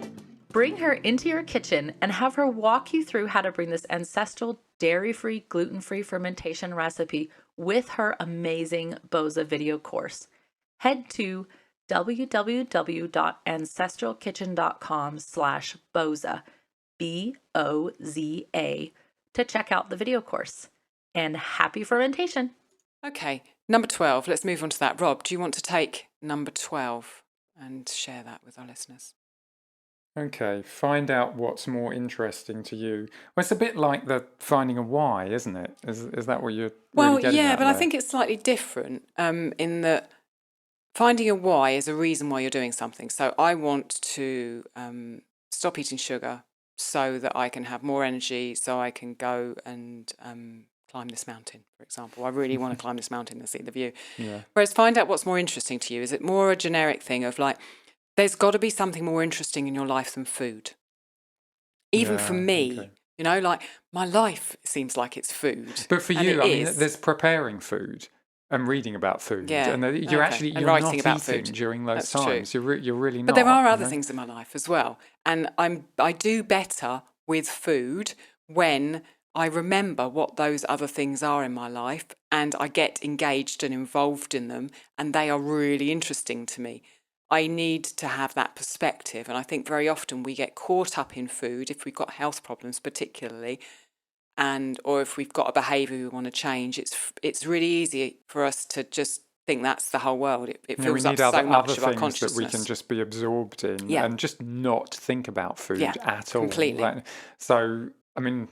bring her into your kitchen and have her walk you through how to bring this ancestral dairy-free, gluten-free fermentation recipe with her amazing Boza video course. Head to www.ancestralkitchen.com/Boza, BOZA, to check out the video course. And happy fermentation. Okay, number 12. Let's move on to that. Rob, do you want to take number 12 and share that with our listeners? Okay, find out what's more interesting to you. Well, it's a bit like the finding a why, isn't it? Is that what you're really getting at but there? I think it's slightly different in that finding a why is a reason why you're doing something. So I want to stop eating sugar so that I can have more energy, so I can go and climb this mountain, for example. I really want to climb this mountain and see the view. Yeah. Whereas find out what's more interesting to you. Is it more a generic thing of like, there's got to be something more interesting in your life than food? Even for me, like my life seems like it's food. But for you, I mean, there's preparing food and reading about food. Yeah. And you're and not writing eating about food during those That's times. True. You're really not. But there are other things in my life as well. And I do better with food when I remember what those other things are in my life, and I get engaged and involved in them, and they are really interesting to me. I need to have that perspective. And I think very often we get caught up in food, if we've got health problems particularly, or if we've got a behaviour we want to change. It's really easy for us to just think that's the whole world. It fills up so much of our consciousness. That we can just be absorbed in and just not think about food at all. Completely. So, I mean,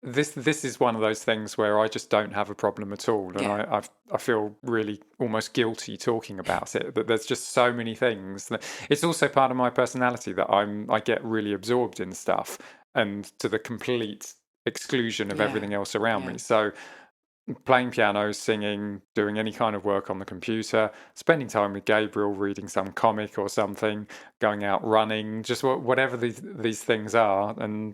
this is one of those things where I just don't have a problem at all, and I feel really almost guilty talking about it. But there's just so many things. It's also part of my personality that I get really absorbed in stuff, and to the complete exclusion of everything else around me. So playing piano, singing, doing any kind of work on the computer, spending time with Gabriel, reading some comic or something, going out running, just whatever these things are, and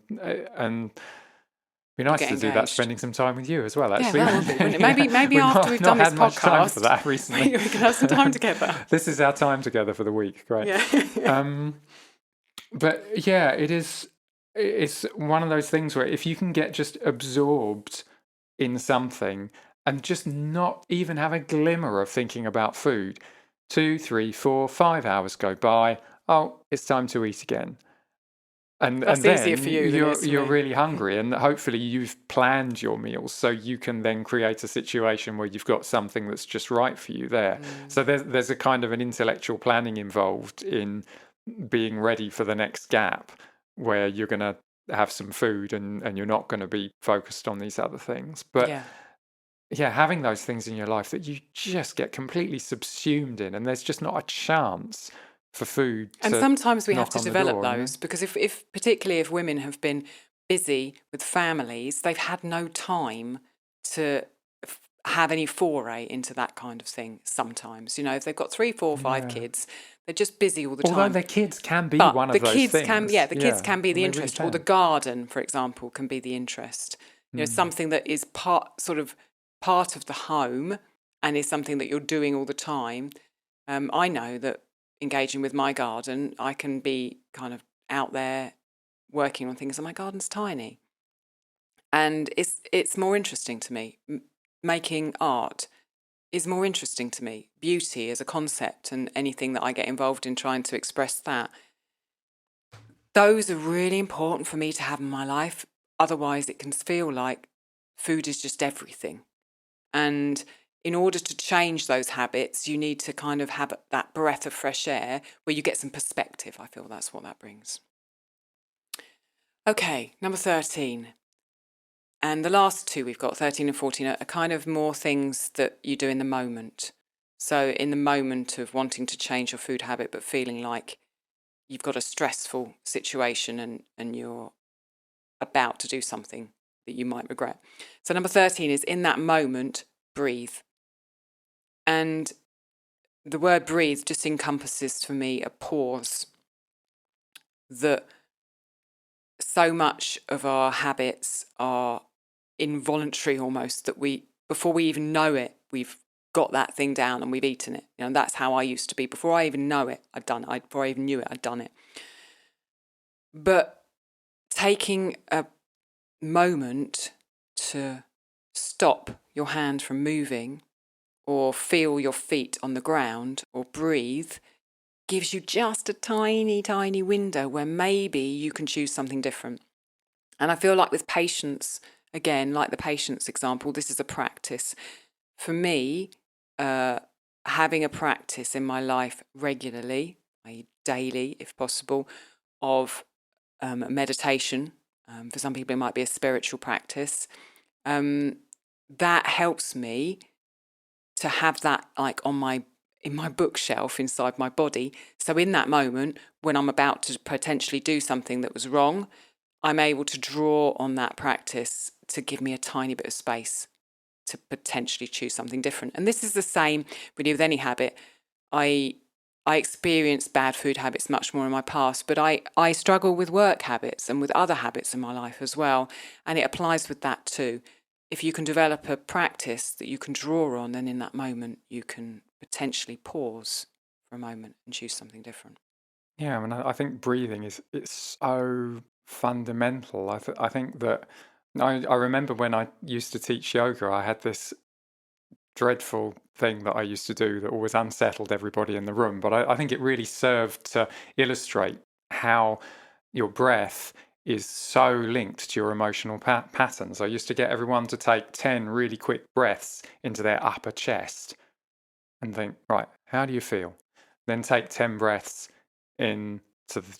Be nice get to do that, engaged. spending some time with you as well, actually. Yeah, well, wouldn't it? Maybe We've after not- we've not done this had much time for podcast, that recently. we can have some time together. This is our time together for the week. Great. Yeah. But yeah, it's one of those things where if you can get just absorbed in something and just not even have a glimmer of thinking about food, 2, 3, 4, 5 hours go by. Oh, it's time to eat again. That's then easier for you than it is for you're me. really hungry, and hopefully you've planned your meals so you can then create a situation where you've got something that's just right for you there. So there's a kind of an intellectual planning involved in being ready for the next gap where you're going to have some food and you're not going to be focused on these other things. But yeah, having those things in your life that you just get completely subsumed in, and there's just not a chance for food. And sometimes we have knock to on the develop door, you know? those because if particularly if women have been busy with families, they've had no time to have any foray into that kind of thing. Sometimes, if they've got 3, 4, 5 kids, they're just busy all the time. Although their kids can be But one of the those kids things. the kids can be the they interest, really or the can. garden, for example, can be the interest. Something that is part of the home and is something that you're doing all the time. I know that engaging with my garden, I can be kind of out there working on things, and my garden's tiny, and it's more interesting to me. Making art is more interesting to me. Beauty as a concept and anything that I get involved in trying to express that. Those are really important for me to have in my life. Otherwise, it can feel like food is just everything. And in order to change those habits, you need to kind of have that breath of fresh air where you get some perspective. I feel that's what that brings. Okay, number 13. And the last two we've got, 13 and 14, are kind of more things that you do in the moment. So in the moment of wanting to change your food habit, but feeling like you've got a stressful situation and you're about to do something that you might regret. So number 13 is, in that moment, breathe. And the word breathe just encompasses for me a pause. That so much of our habits are involuntary almost, that before we even know it, we've got that thing down and we've eaten it. That's how I used to be. Before I even know it, I'd done it. Before I even knew it, I'd done it. But taking a moment to stop your hand from moving, or feel your feet on the ground, or breathe, gives you just a tiny, tiny window where maybe you can choose something different. And I feel like with patience, again, like the patience example, this is a practice. For me, having a practice in my life regularly, daily if possible, of meditation. For some people, it might be a spiritual practice. That helps me to have that like in my bookshelf inside my body. So in that moment, when I'm about to potentially do something that was wrong, I'm able to draw on that practice to give me a tiny bit of space to potentially choose something different. And this is the same really with any habit. I experienced bad food habits much more in my past, but I struggle with work habits and with other habits in my life as well. And it applies with that too. If you can develop a practice that you can draw on, then in that moment you can potentially pause for a moment and choose something different. Yeah, I mean, I think breathing it's so fundamental. I think that I remember when I used to teach yoga, I had this dreadful thing that I used to do that always unsettled everybody in the room. But I think it really served to illustrate how your breath is so linked to your emotional patterns. I used to get everyone to take 10 really quick breaths into their upper chest and think, right, how do you feel? Then take 10 breaths into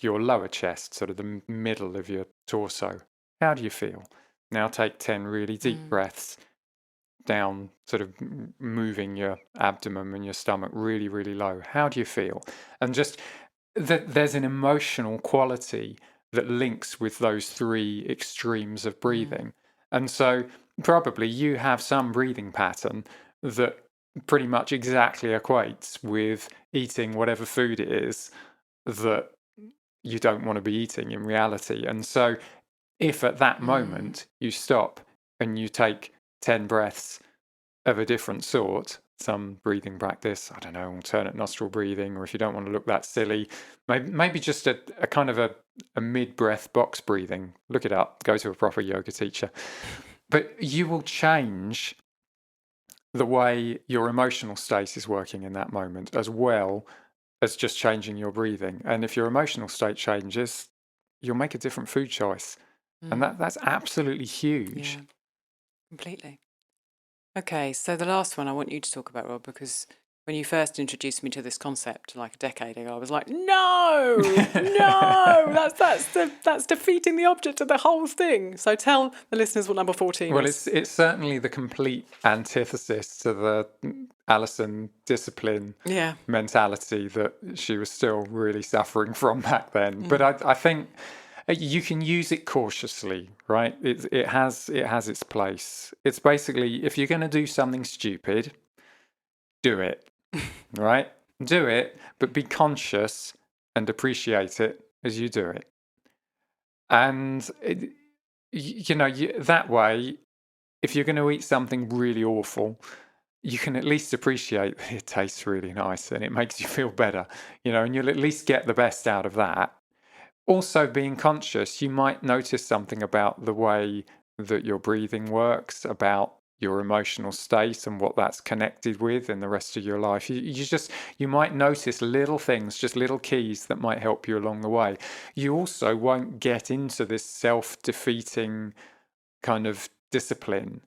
your lower chest, sort of the middle of your torso. How do you feel? Now take 10 really deep breaths down, sort of moving your abdomen and your stomach really, really low. How do you feel? And just that there's an emotional quality that links with those three extremes of breathing. And so probably you have some breathing pattern that pretty much exactly equates with eating whatever food it is that you don't want to be eating in reality. And so if at that moment you stop and you take 10 breaths of a different sort, some breathing practice, I don't know, alternate nostril breathing, or if you don't want to look that silly, maybe just a kind of a mid-breath box breathing. Look it up, go to a proper yoga teacher. But you will change the way your emotional state is working in that moment, as well as just changing your breathing. And if your emotional state changes, you'll make a different food choice. And that's absolutely huge. Yeah, completely. Okay, so the last one I want you to talk about, Rob, because when you first introduced me to this concept like a decade ago, I was like, no, that's defeating the object of the whole thing. So tell the listeners what number 14 Well, is. it's certainly the complete antithesis to the Alison discipline mentality that she was still really suffering from back then. But I think you can use it cautiously, right? It has its place. It's basically, if you're going to do something stupid, do it, right? Do it, but be conscious and appreciate it as you do it. And that way, if you're going to eat something really awful, you can at least appreciate that it tastes really nice and it makes you feel better, and you'll at least get the best out of that. Also, being conscious, you might notice something about the way that your breathing works, about your emotional state and what that's connected with in the rest of your life. You might notice little things, just little keys that might help you along the way. You also won't get into this self-defeating kind of discipline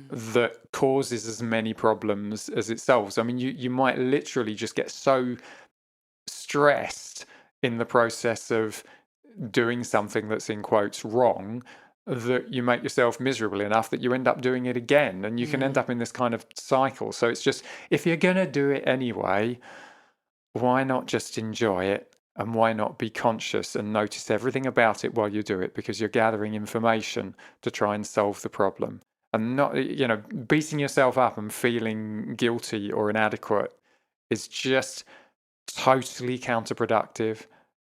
that causes as many problems as it solves. I mean, you might literally just get so stressed in the process of doing something that's in quotes wrong that you make yourself miserable enough that you end up doing it again, and you can end up in this kind of cycle. So it's just, if you're going to do it anyway, why not just enjoy it, and why not be conscious and notice everything about it while you do it, because you're gathering information to try and solve the problem, and not beating yourself up and feeling guilty or inadequate is just totally counterproductive.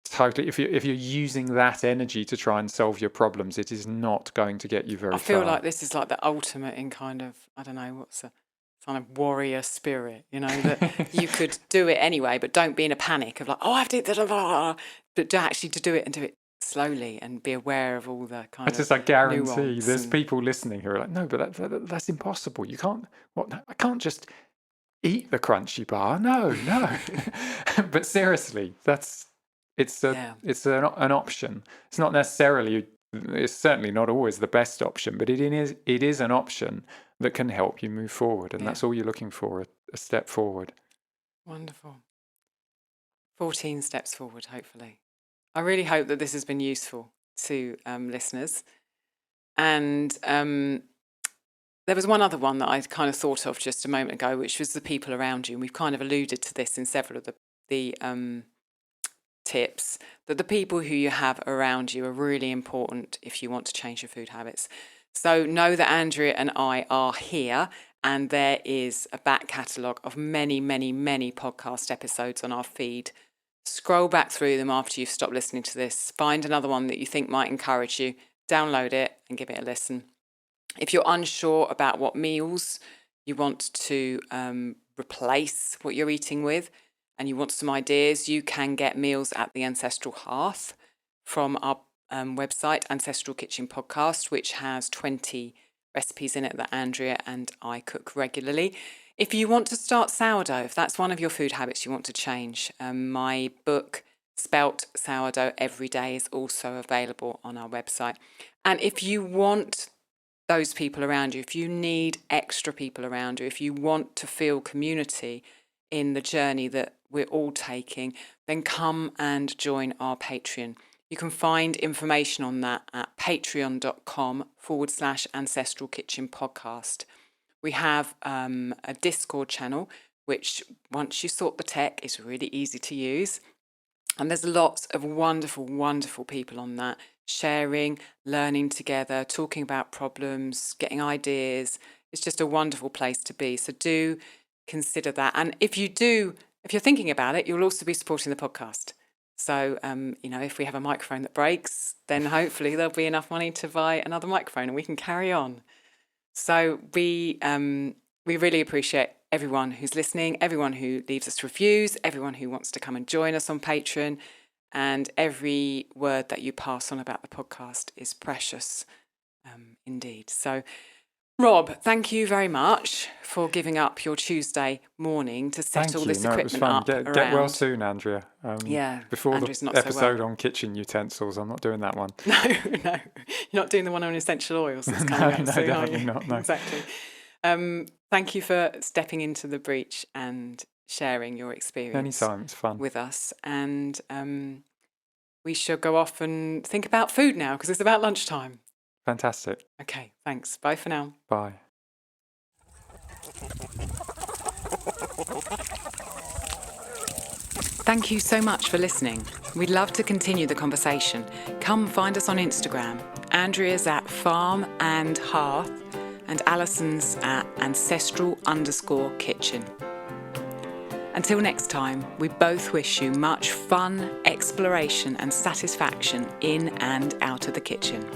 Totally. If you're using that energy to try and solve your problems, it is not going to get you very far. I feel like this is like the ultimate in kind of, I don't know, what's a kind of warrior spirit, that you could do it anyway, but don't be in a panic of like, oh, I have to do it, but to do it and do it slowly and be aware of all the kind of I guarantee nuance there's people listening who are like, no, but that's impossible. You can't. I can't just eat the crunchy bar. No. But seriously, it's an option. It's not necessarily. It's certainly not always the best option, but it is an option that can help you move forward, and that's all you're looking for, a step forward. Wonderful. 14 steps forward, hopefully. I really hope that this has been useful to listeners. And there was one other one that I kind of thought of just a moment ago, which was the people around you. And we've kind of alluded to this in several of the tips, that the people who you have around you are really important if you want to change your food habits. So know that Andrea and I are here, and there is a back catalogue of many, many, many podcast episodes on our feed. Scroll back through them after you've stopped listening to this. Find another one that you think might encourage you. Download it and give it a listen. If you're unsure about what meals you want to replace what you're eating with, and you want some ideas, you can get meals at the Ancestral Hearth from our website, Ancestral Kitchen Podcast, which has 20 recipes in it that Andrea and I cook regularly. If you want to start sourdough, if that's one of your food habits you want to change, my book, Spelt Sourdough Every Day, is also available on our website. And if you want those people around you, if you need extra people around you, if you want to feel community in the journey that we're all taking, then come and join our Patreon. You can find information on that at patreon.com/Ancestral Kitchen Podcast. We have a Discord channel, which once you sort the tech, is really easy to use. And there's lots of wonderful, wonderful people on that, sharing, learning together, talking about problems, getting ideas. It's just a wonderful place to be. So do consider that. And if you're thinking about it, you'll also be supporting the podcast. So, if we have a microphone that breaks, then hopefully there'll be enough money to buy another microphone and we can carry on. So we really appreciate everyone who's listening, everyone who leaves us reviews, everyone who wants to come and join us on Patreon, and every word that you pass on about the podcast is precious indeed. So, Rob, thank you very much for giving up your Tuesday morning to set all this equipment up. Get well soon, Andrea. Before Andrea's the episode on kitchen utensils, I'm not doing that one. No, you're not doing the one on essential oils that's coming out soon, are you? Not, no. Exactly. Thank you for stepping into the breach and sharing your experience. Anytime, it's fun. With us. And we shall go off and think about food now because it's about lunchtime. Fantastic. Okay, thanks. Bye for now. Bye. Thank you so much for listening. We'd love to continue the conversation. Come find us on Instagram. Andrea's at Farm and Hearth and Alison's at Ancestral_Kitchen. Until next time, we both wish you much fun, exploration and satisfaction in and out of the kitchen.